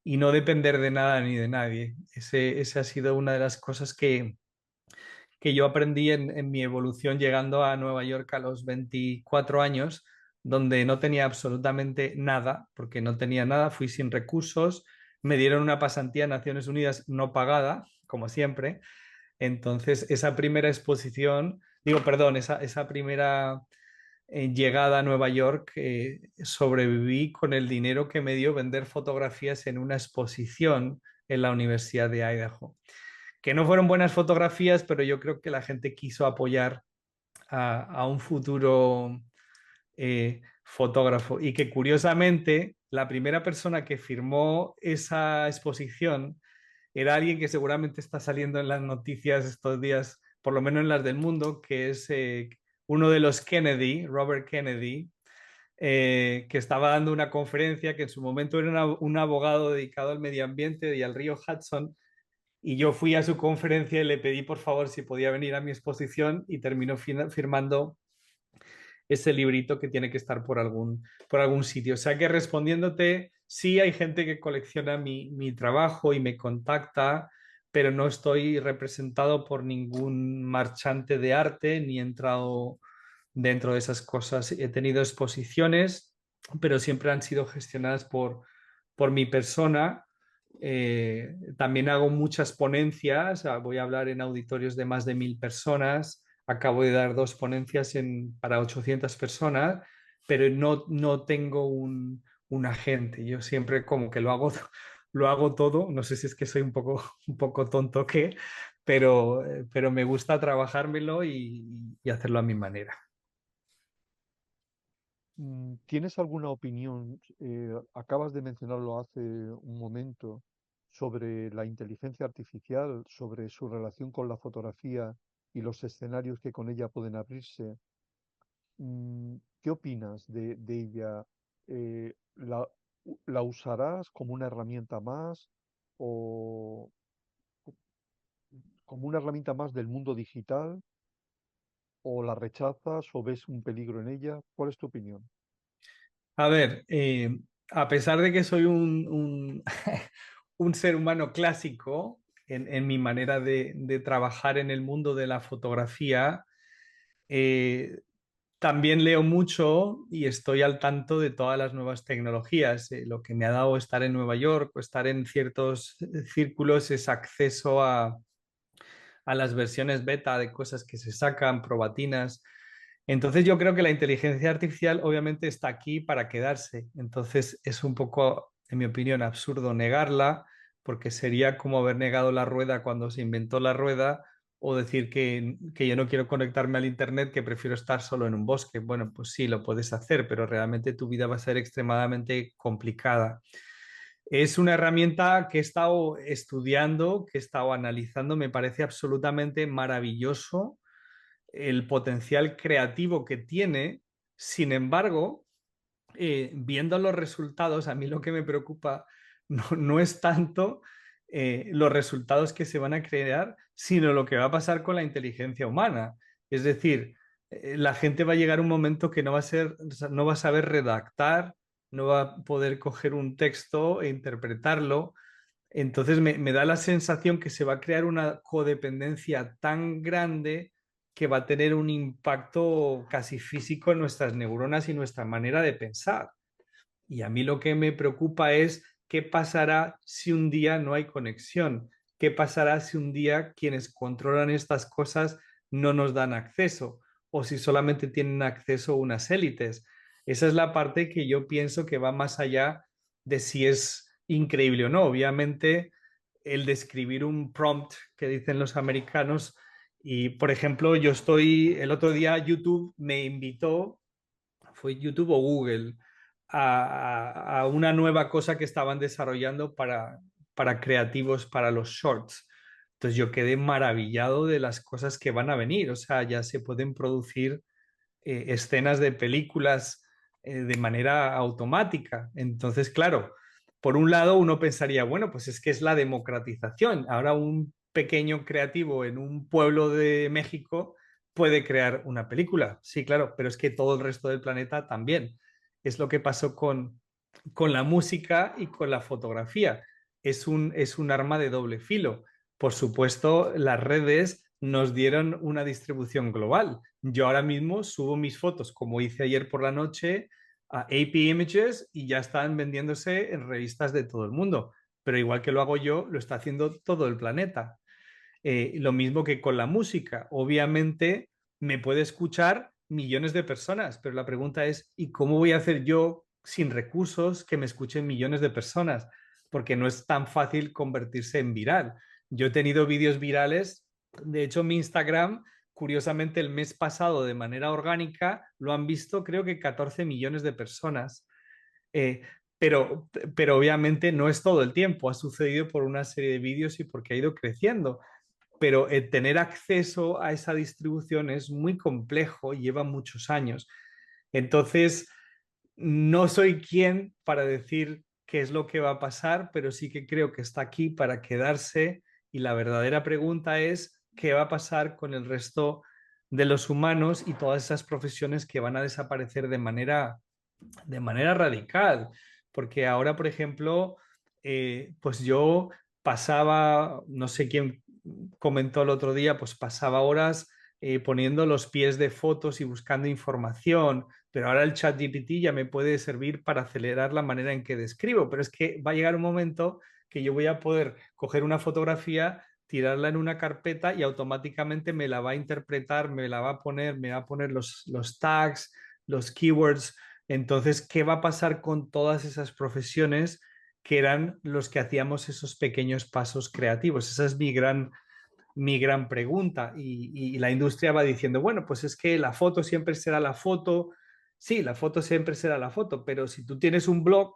y no depender de nada ni de nadie. Ese ha sido una de las cosas que yo aprendí en mi evolución llegando a Nueva York a los 24 años, donde no tenía absolutamente nada, porque no tenía nada, fui sin recursos, me dieron una pasantía en Naciones Unidas no pagada, como siempre. Entonces, esa primera exposición, digo, perdón, esa primera llegada a Nueva York, sobreviví con el dinero que me dio vender fotografías en una exposición en la Universidad de Idaho. Que no fueron buenas fotografías, pero yo creo que la gente quiso apoyar a un futuro fotógrafo y que curiosamente la primera persona que firmó esa exposición era alguien que seguramente está saliendo en las noticias estos días, por lo menos en las del mundo, que es uno de los Kennedy, Robert Kennedy, que estaba dando una conferencia, que en su momento era un abogado dedicado al medio ambiente y al río Hudson, y yo fui a su conferencia y le pedí por favor si podía venir a mi exposición y terminó firmando ese librito que tiene que estar por algún sitio. O sea que respondiéndote, sí hay gente que colecciona mi trabajo y me contacta, pero no estoy representado por ningún marchante de arte ni he entrado dentro de esas cosas. He tenido exposiciones, pero siempre han sido gestionadas por mi persona. También hago muchas ponencias, voy a hablar en auditorios de más de 1000 personas, acabo de dar 2 ponencias para 800 personas, pero no tengo un agente, yo siempre como que lo hago todo, no sé si es que soy un poco tonto o qué, pero me gusta trabajármelo y hacerlo a mi manera. ¿Tienes alguna opinión? Acabas de mencionarlo hace un momento sobre la inteligencia artificial, sobre su relación con la fotografía y los escenarios que con ella pueden abrirse. ¿Qué opinas de ella? ¿La usarás como una herramienta más o como una herramienta más del mundo digital? ¿O la rechazas o ves un peligro en ella? ¿Cuál es tu opinión? A ver, a pesar de que soy un ser humano clásico en mi manera de trabajar en el mundo de la fotografía, eh, también leo mucho y estoy al tanto de todas las nuevas tecnologías. Lo que me ha dado estar en Nueva York o estar en ciertos círculos es acceso a las versiones beta de cosas que se sacan, probatinas. Entonces yo creo que la inteligencia artificial obviamente está aquí para quedarse. Entonces es un poco, en mi opinión, absurdo negarla, porque sería como haber negado la rueda cuando se inventó la rueda o decir que yo no quiero conectarme al Internet, que prefiero estar solo en un bosque. Bueno, pues sí, lo puedes hacer, pero realmente tu vida va a ser extremadamente complicada. Es una herramienta que he estado estudiando, que he estado analizando, me parece absolutamente maravilloso el potencial creativo que tiene. Sin embargo, viendo los resultados, a mí lo que me preocupa no es tanto los resultados que se van a crear, sino lo que va a pasar con la inteligencia humana. Es decir, la gente va a llegar a un momento que no va a saber redactar, no va a poder coger un texto e interpretarlo. Entonces me da la sensación que se va a crear una codependencia tan grande que va a tener un impacto casi físico en nuestras neuronas y nuestra manera de pensar. Y a mí lo que me preocupa es qué pasará si un día no hay conexión, qué pasará si un día quienes controlan estas cosas no nos dan acceso o si solamente tienen acceso unas élites. Esa es la parte que yo pienso que va más allá de si es increíble o no. Obviamente, el describir un prompt que dicen los americanos y, por ejemplo, el otro día YouTube me invitó, fue YouTube o Google, a una nueva cosa que estaban desarrollando para creativos, para los shorts. Entonces yo quedé maravillado de las cosas que van a venir. O sea, ya se pueden producir escenas de películas de manera automática. Entonces, claro, por un lado uno pensaría, bueno, pues es que es la democratización. Ahora un pequeño creativo en un pueblo de México puede crear una película. Sí, claro, pero es que todo el resto del planeta también. Es lo que pasó con la música y con la fotografía. Es un arma de doble filo. Por supuesto, las redes nos dieron una distribución global. Yo ahora mismo subo mis fotos, como hice ayer por la noche, a AP Images y ya están vendiéndose en revistas de todo el mundo. Pero igual que lo hago yo, lo está haciendo todo el planeta. Lo mismo que con la música. Obviamente me puede escuchar millones de personas, pero la pregunta es, ¿y cómo voy a hacer yo sin recursos que me escuchen millones de personas? Porque no es tan fácil convertirse en viral. Yo he tenido vídeos virales, de hecho mi Instagram, curiosamente el mes pasado de manera orgánica, lo han visto creo que 14 millones de personas. Eh, pero obviamente no es todo el tiempo, ha sucedido por una serie de vídeos y porque ha ido creciendo, pero tener acceso a esa distribución es muy complejo y lleva muchos años. Entonces, no soy quien para decir qué es lo que va a pasar, pero sí que creo que está aquí para quedarse y la verdadera pregunta es qué va a pasar con el resto de los humanos y todas esas profesiones que van a desaparecer de manera radical. Porque ahora, por ejemplo, pues yo pasaba, no sé quién comentó el otro día, pues pasaba horas poniendo los pies de fotos y buscando información, pero ahora el chat GPT ya me puede servir para acelerar la manera en que describo, pero es que va a llegar un momento que yo voy a poder coger una fotografía, tirarla en una carpeta y automáticamente me la va a interpretar, me va a poner los tags, los keywords. Entonces, ¿qué va a pasar con todas esas profesiones que eran los que hacíamos esos pequeños pasos creativos? Esa es mi gran pregunta. Y la industria va diciendo, bueno, pues es que la foto siempre será la foto. Sí, la foto siempre será la foto, pero si tú tienes un blog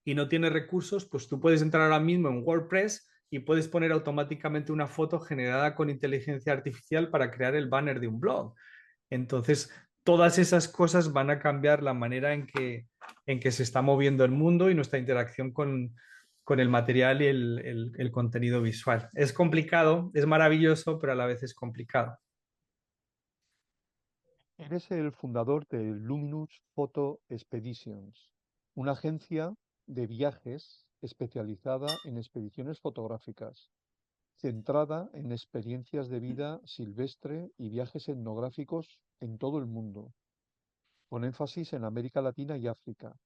y no tienes recursos, pues tú puedes entrar ahora mismo en WordPress y puedes poner automáticamente una foto generada con inteligencia artificial para crear el banner de un blog. Entonces, todas esas cosas van a cambiar la manera en que se está moviendo el mundo y nuestra interacción con el material y el contenido visual. Es complicado, es maravilloso, pero a la vez es complicado. Eres el fundador de Luminous Photo Expeditions, una agencia de viajes especializada en expediciones fotográficas, centrada en experiencias de vida silvestre y viajes etnográficos en todo el mundo, con énfasis en América Latina y África.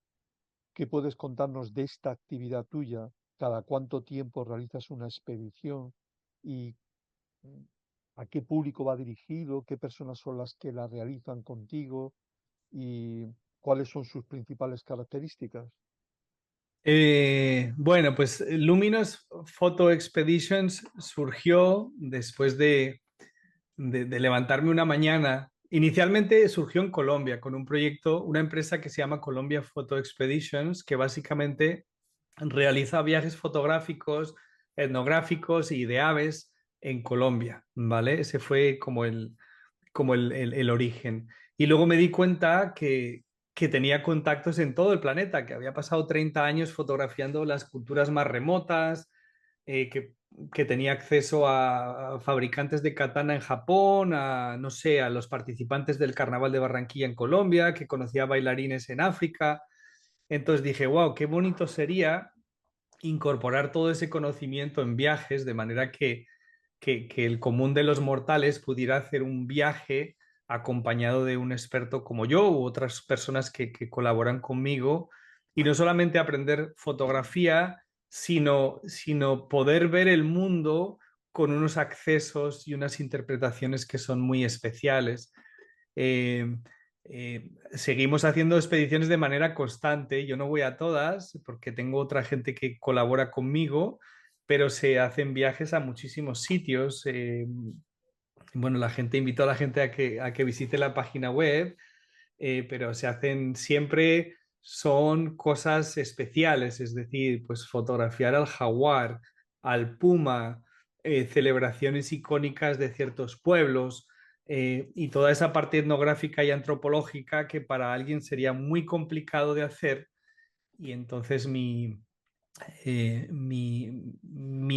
¿Qué puedes contarnos de esta actividad tuya? ¿Cada cuánto tiempo realizas una expedición? ¿Y a qué público va dirigido? ¿Qué personas son las que la realizan contigo? ¿Y cuáles son sus principales características? Bueno, pues Luminous Photo Expeditions surgió después de levantarme una mañana. Inicialmente surgió en Colombia con un proyecto, una empresa que se llama Colombia Photo Expeditions, que básicamente realiza viajes fotográficos, etnográficos y de aves en Colombia, ¿vale? Ese fue como el origen. Y luego me di cuenta que tenía contactos en todo el planeta, que había pasado 30 años fotografiando las culturas más remotas, que tenía acceso a fabricantes de katana en Japón, a, no sé, a los participantes del Carnaval de Barranquilla en Colombia, que conocía bailarines en África. Entonces dije, wow, qué bonito sería incorporar todo ese conocimiento en viajes de manera que el común de los mortales pudiera hacer un viaje acompañado de un experto como yo u otras personas que colaboran conmigo y no solamente aprender fotografía, sino poder ver el mundo con unos accesos y unas interpretaciones que son muy especiales. Eh, Seguimos haciendo expediciones de manera constante. Yo no voy a todas porque tengo otra gente que colabora conmigo, pero se hacen viajes a muchísimos sitios. Bueno, la gente invitó a la gente a que visite la página web, pero se hacen siempre, son cosas especiales, es decir, pues fotografiar al jaguar, al puma, celebraciones icónicas de ciertos pueblos y toda esa parte etnográfica y antropológica que para alguien sería muy complicado de hacer. Y entonces mi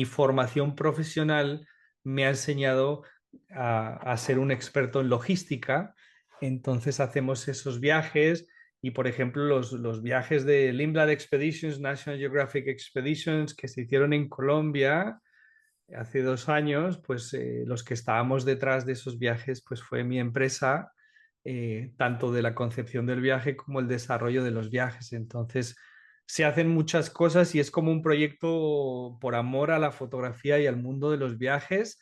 formación profesional me ha enseñado a ser un experto en logística. Entonces hacemos esos viajes y, por ejemplo, los viajes de Lindblad Expeditions, National Geographic Expeditions que se hicieron en Colombia, hace 2 años, pues los que estábamos detrás de esos viajes, pues fue mi empresa, tanto de la concepción del viaje como el desarrollo de los viajes. Entonces, se hacen muchas cosas y es como un proyecto por amor a la fotografía y al mundo de los viajes,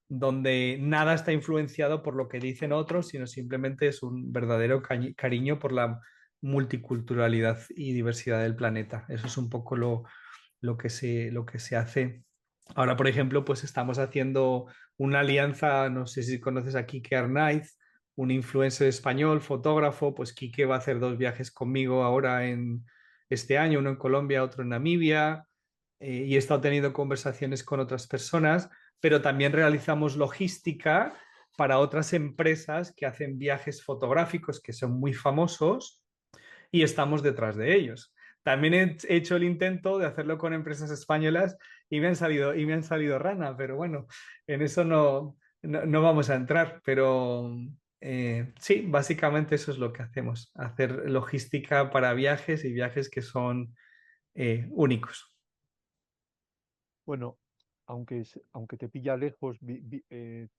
donde nada está influenciado por lo que dicen otros, sino simplemente es un verdadero cariño por la multiculturalidad y diversidad del planeta. Eso es un poco lo que se hace. Ahora, por ejemplo, pues estamos haciendo una alianza, no sé si conoces a Quique Arnaiz, un influencer español, fotógrafo, pues Quique va a hacer 2 viajes conmigo ahora en este año, uno en Colombia, otro en Namibia, y he estado teniendo conversaciones con otras personas, pero también realizamos logística para otras empresas que hacen viajes fotográficos que son muy famosos y estamos detrás de ellos. También he hecho el intento de hacerlo con empresas españolas y me han salido rana, pero bueno, en eso no vamos a entrar, pero sí, básicamente eso es lo que hacemos, hacer logística para viajes y viajes que son únicos. Bueno, aunque te pilla lejos,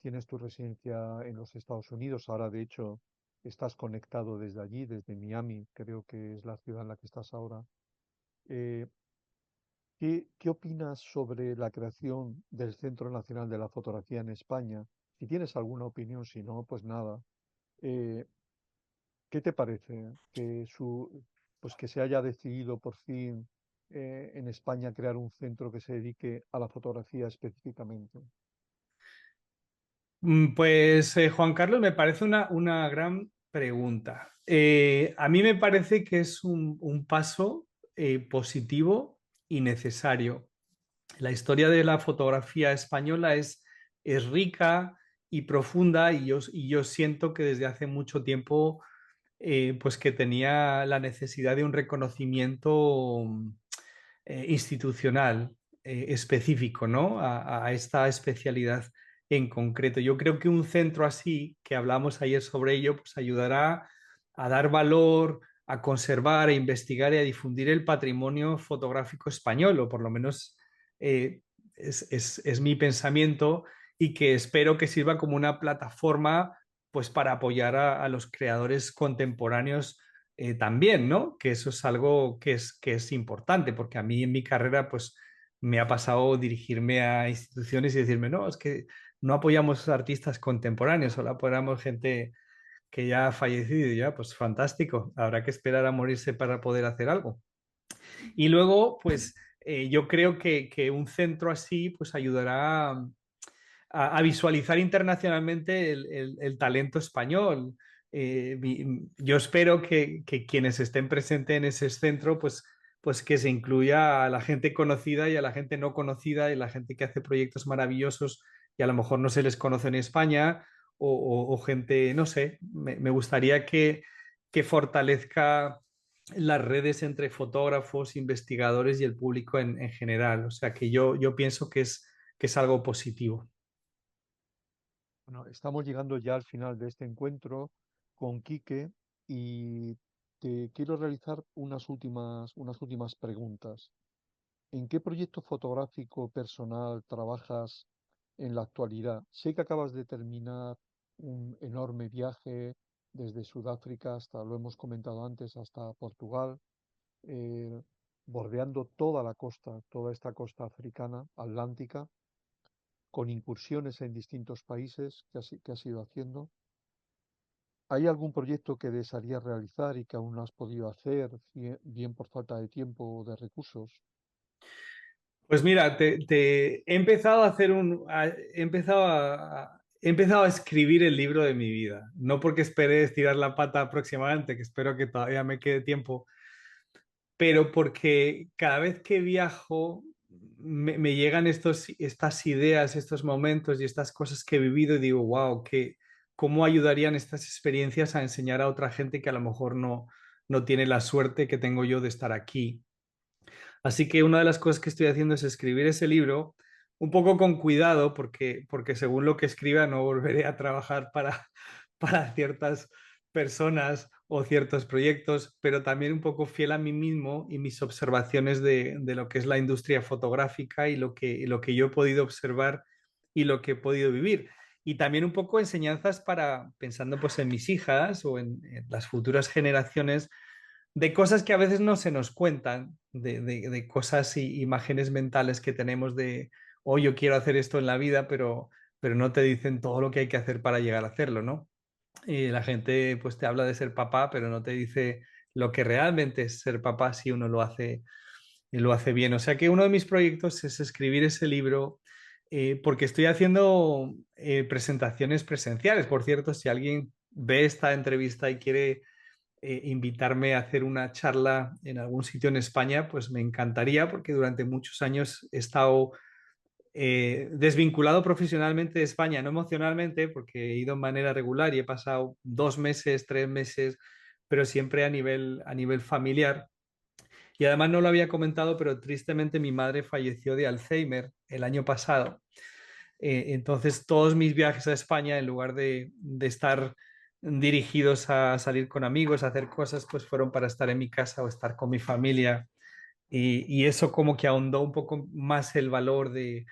tienes tu residencia en los Estados Unidos. Ahora, de hecho, estás conectado desde allí, desde Miami, creo que es la ciudad en la que estás ahora. Eh, ¿qué opinas sobre la creación del Centro Nacional de la Fotografía en España? Si tienes alguna opinión, si no, pues nada. Eh, ¿Qué te parece pues que se haya decidido por fin en España crear un centro que se dedique a la fotografía específicamente? Pues Juan Carlos, me parece una gran pregunta. A mí me parece que es un paso positivo y necesario. La historia de la fotografía española es rica y profunda y yo siento que desde hace mucho tiempo pues que tenía la necesidad de un reconocimiento institucional específico, ¿no? A esta especialidad en concreto. Yo creo que un centro así, que hablamos ayer sobre ello, pues ayudará a dar valor, a conservar, a investigar y a difundir el patrimonio fotográfico español, o por lo menos eh, es mi pensamiento y que espero que sirva como una plataforma pues para apoyar a los creadores contemporáneos también, ¿no? Que eso es algo que es importante, porque a mí en mi carrera, pues me ha pasado dirigirme a instituciones y decirme, no, es que no apoyamos a artistas contemporáneos, solo apoyamos gente que ya ha fallecido, y ya, pues fantástico, habrá que esperar a morirse para poder hacer algo. Y luego, pues yo creo que un centro así, pues ayudará a visualizar internacionalmente el talento español. Yo espero que quienes estén presentes en ese centro, pues que se incluya a la gente conocida y a la gente no conocida y la gente que hace proyectos maravillosos y a lo mejor no se les conoce en España o gente, no sé, me gustaría que fortalezca las redes entre fotógrafos, investigadores y el público en general. O sea que yo pienso que es algo positivo. Bueno, estamos llegando ya al final de este encuentro con Quique y te quiero realizar unas últimas preguntas. ¿En qué proyecto fotográfico personal trabajas en la actualidad? Sé que acabas de terminar un enorme viaje desde Sudáfrica hasta, lo hemos comentado antes, hasta Portugal, eh, bordeando toda la costa, toda esta costa africana, atlántica, con incursiones en distintos países que has ido haciendo. ¿Hay algún proyecto que desearías realizar y que aún no has podido hacer, bien por falta de tiempo o de recursos? Pues mira, he empezado a hacer he empezado a escribir el libro de mi vida. No porque espere estirar la pata próximamente, que espero que todavía me quede tiempo, pero porque cada vez que viajo me llegan estas ideas, estos momentos y estas cosas que he vivido y digo, wow, ¿cómo ayudarían estas experiencias a enseñar a otra gente que a lo mejor no tiene la suerte que tengo yo de estar aquí? Así que una de las cosas que estoy haciendo es escribir ese libro un poco con cuidado porque según lo que escriba no volveré a trabajar para ciertas personas o ciertos proyectos, pero también un poco fiel a mí mismo y mis observaciones de lo que es la industria fotográfica y lo que yo he podido observar y lo que he podido vivir. Y también un poco enseñanzas para, pensando pues en mis hijas o en las futuras generaciones, de cosas que a veces no se nos cuentan, de cosas y imágenes mentales que tenemos de, oh, yo quiero hacer esto en la vida, pero no te dicen todo lo que hay que hacer para llegar a hacerlo, ¿no? Y la gente pues te habla de ser papá, pero no te dice lo que realmente es ser papá si uno lo hace bien. O sea que uno de mis proyectos es escribir ese libro porque estoy haciendo presentaciones presenciales. Por cierto, si alguien ve esta entrevista y quiere invitarme a hacer una charla en algún sitio en España, pues me encantaría porque durante muchos años he estado desvinculado profesionalmente de España, no emocionalmente, porque he ido de manera regular y he pasado 2 meses, 3 meses, pero siempre a nivel familiar. Y además no lo había comentado, pero tristemente mi madre falleció de Alzheimer el año pasado. Entonces todos mis viajes a España, en lugar de estar dirigidos a salir con amigos, a hacer cosas, pues fueron para estar en mi casa o estar con mi familia. Y eso como que ahondó un poco más el valor de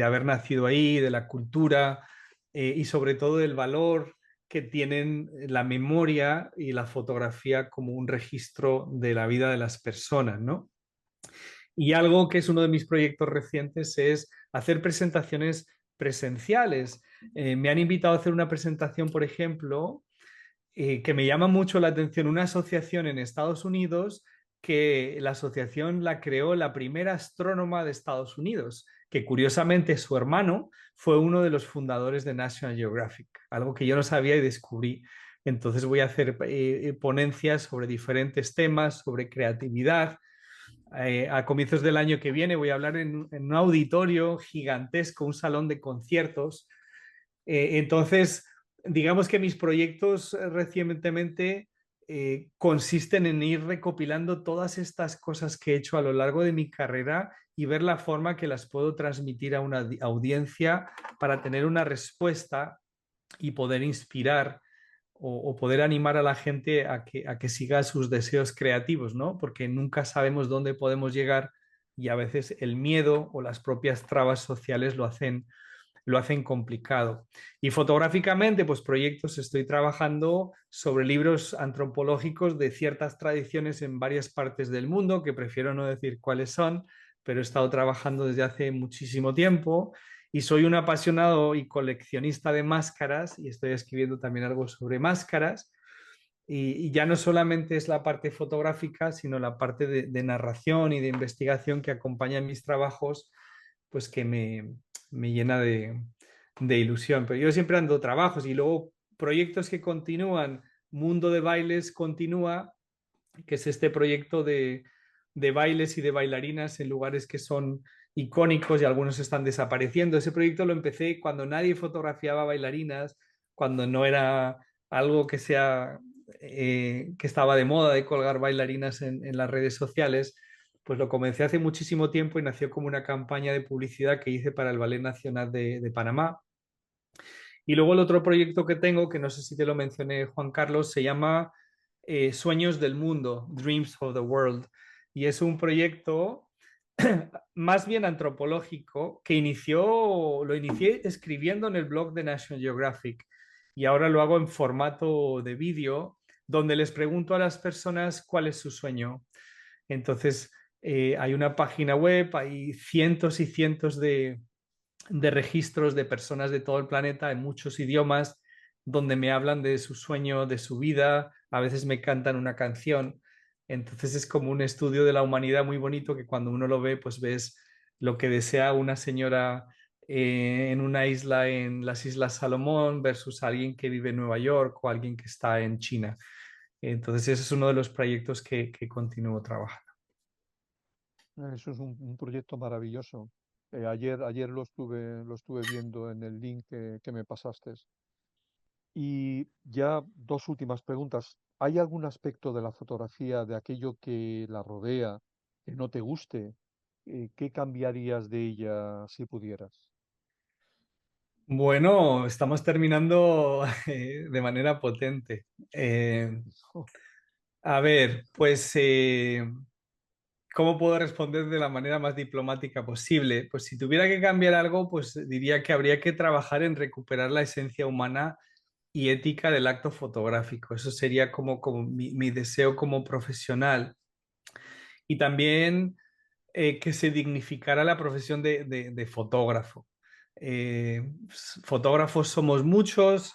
haber nacido ahí, de la cultura y sobre todo del valor que tienen la memoria y la fotografía como un registro de la vida de las personas, ¿no? Y algo que es uno de mis proyectos recientes es hacer presentaciones presenciales. Me han invitado a hacer una presentación, por ejemplo, que me llama mucho la atención, una asociación en Estados Unidos que la asociación la creó la primera astrónoma de Estados Unidos, que curiosamente su hermano fue uno de los fundadores de National Geographic, algo que yo no sabía y descubrí. Entonces voy a hacer ponencias sobre diferentes temas, sobre creatividad. A comienzos del año que viene voy a hablar en un auditorio gigantesco, un salón de conciertos. Entonces, digamos que mis proyectos recientemente consisten en ir recopilando todas estas cosas que he hecho a lo largo de mi carrera y ver la forma que las puedo transmitir a una audiencia para tener una respuesta y poder inspirar o poder animar a la gente a que siga sus deseos creativos, ¿no? Porque nunca sabemos dónde podemos llegar y a veces el miedo o las propias trabas sociales lo hacen complicado. Y fotográficamente, pues proyectos, estoy trabajando sobre libros antropológicos de ciertas tradiciones en varias partes del mundo, que prefiero no decir cuáles son, pero he estado trabajando desde hace muchísimo tiempo y soy un apasionado y coleccionista de máscaras y estoy escribiendo también algo sobre máscaras. Y ya no solamente es la parte fotográfica, sino la parte de narración y de investigación que acompaña mis trabajos, pues que me llena de ilusión. Pero yo siempre ando trabajos y luego proyectos que continúan. Mundo de Bailes continúa, que es este proyecto de bailes y de bailarinas en lugares que son icónicos y algunos están desapareciendo. Ese proyecto lo empecé cuando nadie fotografiaba bailarinas, cuando no era algo que sea que estaba de moda de colgar bailarinas en las redes sociales. Pues lo comencé hace muchísimo tiempo y nació como una campaña de publicidad que hice para el Ballet Nacional de Panamá. Y luego el otro proyecto que tengo, que no sé si te lo mencioné, Juan Carlos, se llama Sueños del Mundo, Dreams of the World. Y es un proyecto más bien antropológico que lo inicié escribiendo en el blog de National Geographic y ahora lo hago en formato de vídeo donde les pregunto a las personas cuál es su sueño. Entonces, hay una página web, hay cientos y cientos de registros de personas de todo el planeta en muchos idiomas donde me hablan de su sueño, de su vida, a veces me cantan una canción. Entonces es como un estudio de la humanidad muy bonito que cuando uno lo ve, pues ves lo que desea una señora en una isla en las Islas Salomón versus alguien que vive en Nueva York o alguien que está en China. Entonces ese es uno de los proyectos que continúo trabajando. Eso es un proyecto maravilloso. Ayer lo estuve viendo en el link que me pasaste. Y ya dos últimas preguntas. ¿Hay algún aspecto de la fotografía, de aquello que la rodea, que no te guste? ¿Qué cambiarías de ella si pudieras? Bueno, estamos terminando de manera potente. A ver, pues, ¿cómo puedo responder de la manera más diplomática posible? Pues si tuviera que cambiar algo, pues diría que habría que trabajar en recuperar la esencia humana y ética del acto fotográfico. Eso sería como mi deseo como profesional. Y también que se dignificara la profesión de fotógrafo. Fotógrafos somos muchos,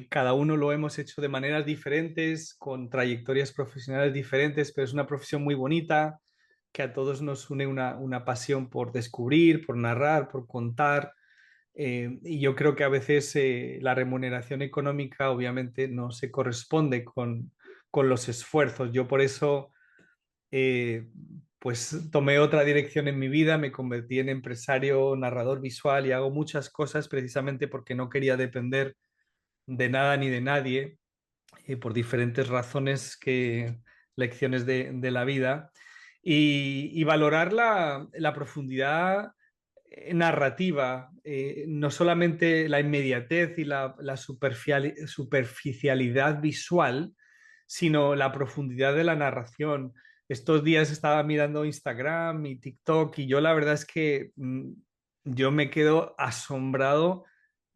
cada uno lo hemos hecho de maneras diferentes, con trayectorias profesionales diferentes, pero es una profesión muy bonita, que a todos nos une una pasión por descubrir, por narrar, por contar. Y yo creo que a veces la remuneración económica obviamente no se corresponde con los esfuerzos. Yo por eso eh, pues tomé otra dirección en mi vida, me convertí en empresario, narrador visual y hago muchas cosas precisamente porque no quería depender de nada ni de nadie, por diferentes razones lecciones de la vida, y valorar la profundidad narrativa, no solamente la inmediatez y la superficialidad visual, sino la profundidad de la narración. Estos días estaba mirando Instagram y TikTok y yo la verdad es que yo me quedo asombrado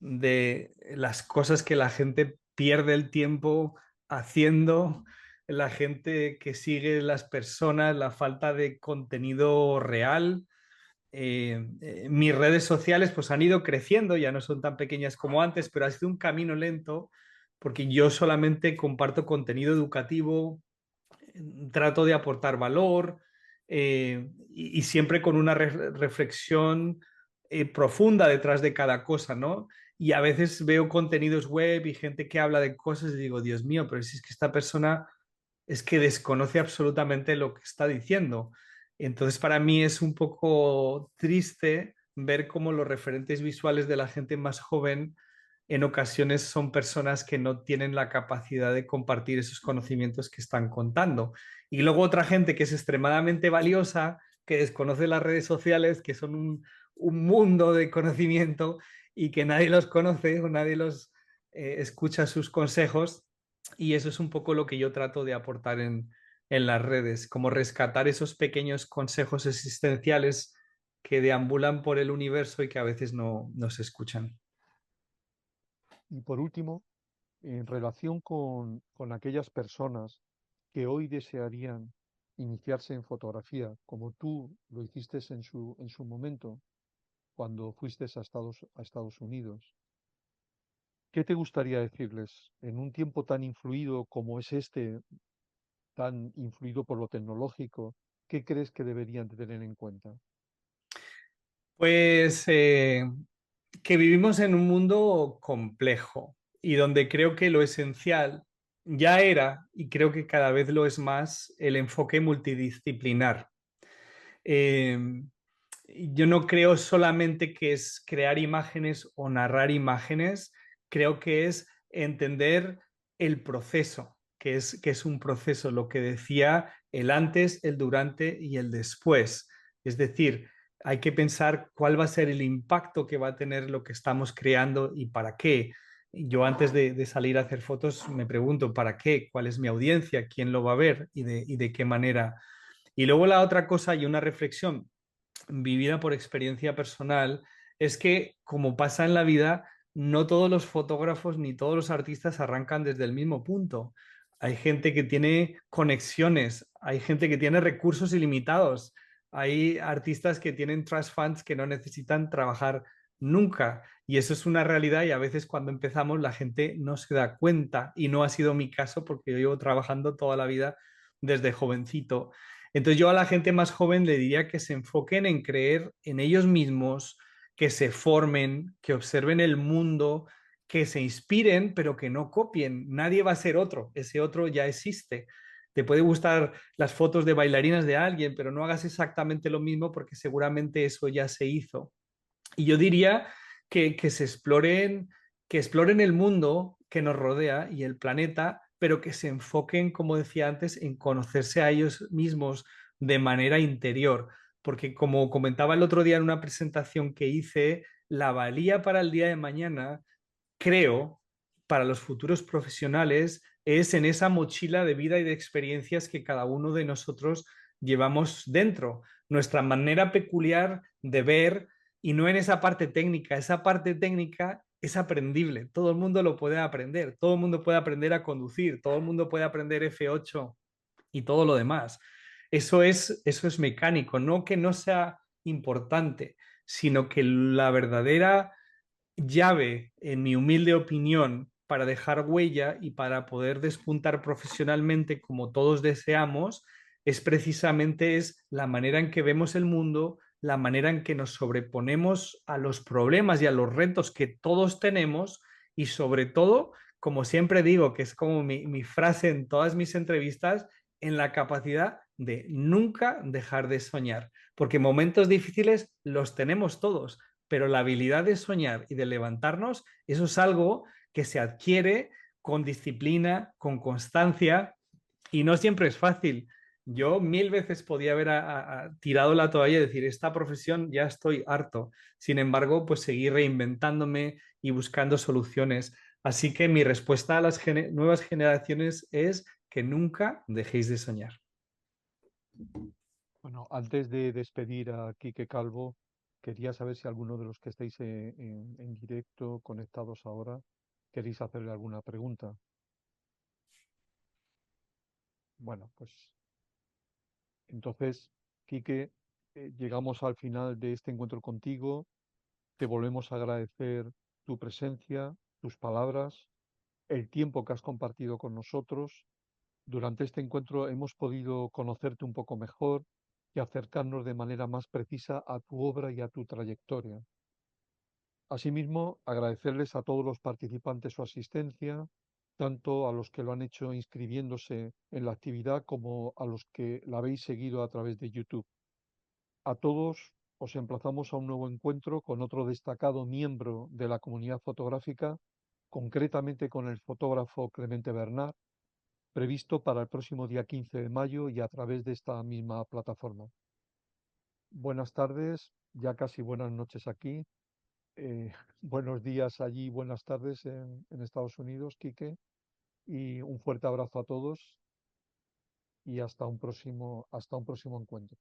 de las cosas que la gente pierde el tiempo haciendo, la gente que sigue las personas, la falta de contenido real. Mis redes sociales pues han ido creciendo, ya no son tan pequeñas como antes, pero ha sido un camino lento porque yo solamente comparto contenido educativo, trato de aportar valor, y siempre con una reflexión profunda detrás de cada cosa, ¿no? Y a veces veo contenidos web y gente que habla de cosas y digo, Dios mío, pero si es que esta persona es que desconoce absolutamente lo que está diciendo. Entonces, para mí es un poco triste ver cómo los referentes visuales de la gente más joven en ocasiones son personas que no tienen la capacidad de compartir esos conocimientos que están contando. Y luego otra gente que es extremadamente valiosa, que desconoce las redes sociales, que son un mundo de conocimiento y que nadie los conoce o nadie los escucha sus consejos. Y eso es un poco lo que yo trato de aportar en las redes, como rescatar esos pequeños consejos existenciales que deambulan por el universo y que a veces no se escuchan. Y por último, en relación con aquellas personas que hoy desearían iniciarse en fotografía, como tú lo hiciste en su momento, cuando fuiste a Estados Unidos, ¿qué te gustaría decirles en un tiempo tan influido como es este, tan influido por lo tecnológico? ¿Qué crees que deberían de tener en cuenta? Pues que vivimos en un mundo complejo y donde creo que lo esencial ya era, y creo que cada vez lo es más, el enfoque multidisciplinar. Eh, yo no creo solamente que es crear imágenes o narrar imágenes, creo que es entender el proceso, que es un proceso, lo que decía el antes, el durante y el después. Es decir, hay que pensar cuál va a ser el impacto que va a tener lo que estamos creando y para qué. Yo antes de salir a hacer fotos me pregunto, ¿para qué? ¿Cuál es mi audiencia? ¿Quién lo va a ver? Y de qué manera? Y luego la otra cosa y una reflexión vivida por experiencia personal es que, como pasa en la vida, no todos los fotógrafos ni todos los artistas arrancan desde el mismo punto. Hay gente que tiene conexiones, hay gente que tiene recursos ilimitados, hay artistas que tienen trust funds que no necesitan trabajar nunca. Y eso es una realidad y a veces cuando empezamos la gente no se da cuenta y no ha sido mi caso porque yo llevo trabajando toda la vida desde jovencito. Entonces yo a la gente más joven le diría que se enfoquen en creer en ellos mismos, que se formen, que observen el mundo, que se inspiren, pero que no copien. Nadie va a ser otro, ese otro ya existe. Te puede gustar las fotos de bailarinas de alguien, pero no hagas exactamente lo mismo porque seguramente eso ya se hizo. Y yo diría que exploren el mundo que nos rodea y el planeta, pero que se enfoquen, como decía antes, en conocerse a ellos mismos de manera interior. Porque como comentaba el otro día en una presentación que hice, la valía para el día de mañana, creo, para los futuros profesionales, es en esa mochila de vida y de experiencias que cada uno de nosotros llevamos dentro, nuestra manera peculiar de ver y no en esa parte técnica. Esa parte técnica es aprendible, todo el mundo lo puede aprender, todo el mundo puede aprender a conducir, todo el mundo puede aprender F8 y todo lo demás. Eso es mecánico, no que no sea importante, sino que la verdadera llave, en mi humilde opinión, para dejar huella y para poder despuntar profesionalmente como todos deseamos, es precisamente la manera en que vemos el mundo, la manera en que nos sobreponemos a los problemas y a los retos que todos tenemos y sobre todo, como siempre digo, que es como mi frase en todas mis entrevistas, en la capacidad de nunca dejar de soñar, porque momentos difíciles los tenemos todos, pero la habilidad de soñar y de levantarnos, eso es algo que se adquiere con disciplina, con constancia y no siempre es fácil. Yo 1000 veces podía haber tirado la toalla y decir, esta profesión ya estoy harto. Sin embargo, pues seguí reinventándome y buscando soluciones. Así que mi respuesta a las nuevas generaciones es que nunca dejéis de soñar. Bueno, antes de despedir a Quique Calvo, quería saber si alguno de los que estáis en directo, conectados ahora, queréis hacerle alguna pregunta. Bueno, pues entonces, Quique, llegamos al final de este encuentro contigo. Te volvemos a agradecer tu presencia, tus palabras, el tiempo que has compartido con nosotros. Durante este encuentro hemos podido conocerte un poco mejor y acercarnos de manera más precisa a tu obra y a tu trayectoria. Asimismo, agradecerles a todos los participantes su asistencia, tanto a los que lo han hecho inscribiéndose en la actividad como a los que la habéis seguido a través de YouTube. A todos os emplazamos a un nuevo encuentro con otro destacado miembro de la comunidad fotográfica, concretamente con el fotógrafo Clemente Bernard, previsto para el próximo día 15 de mayo y a través de esta misma plataforma. Buenas tardes, ya casi buenas noches aquí. Buenos días allí, buenas tardes en Estados Unidos, Quique, y un fuerte abrazo a todos y hasta un próximo encuentro.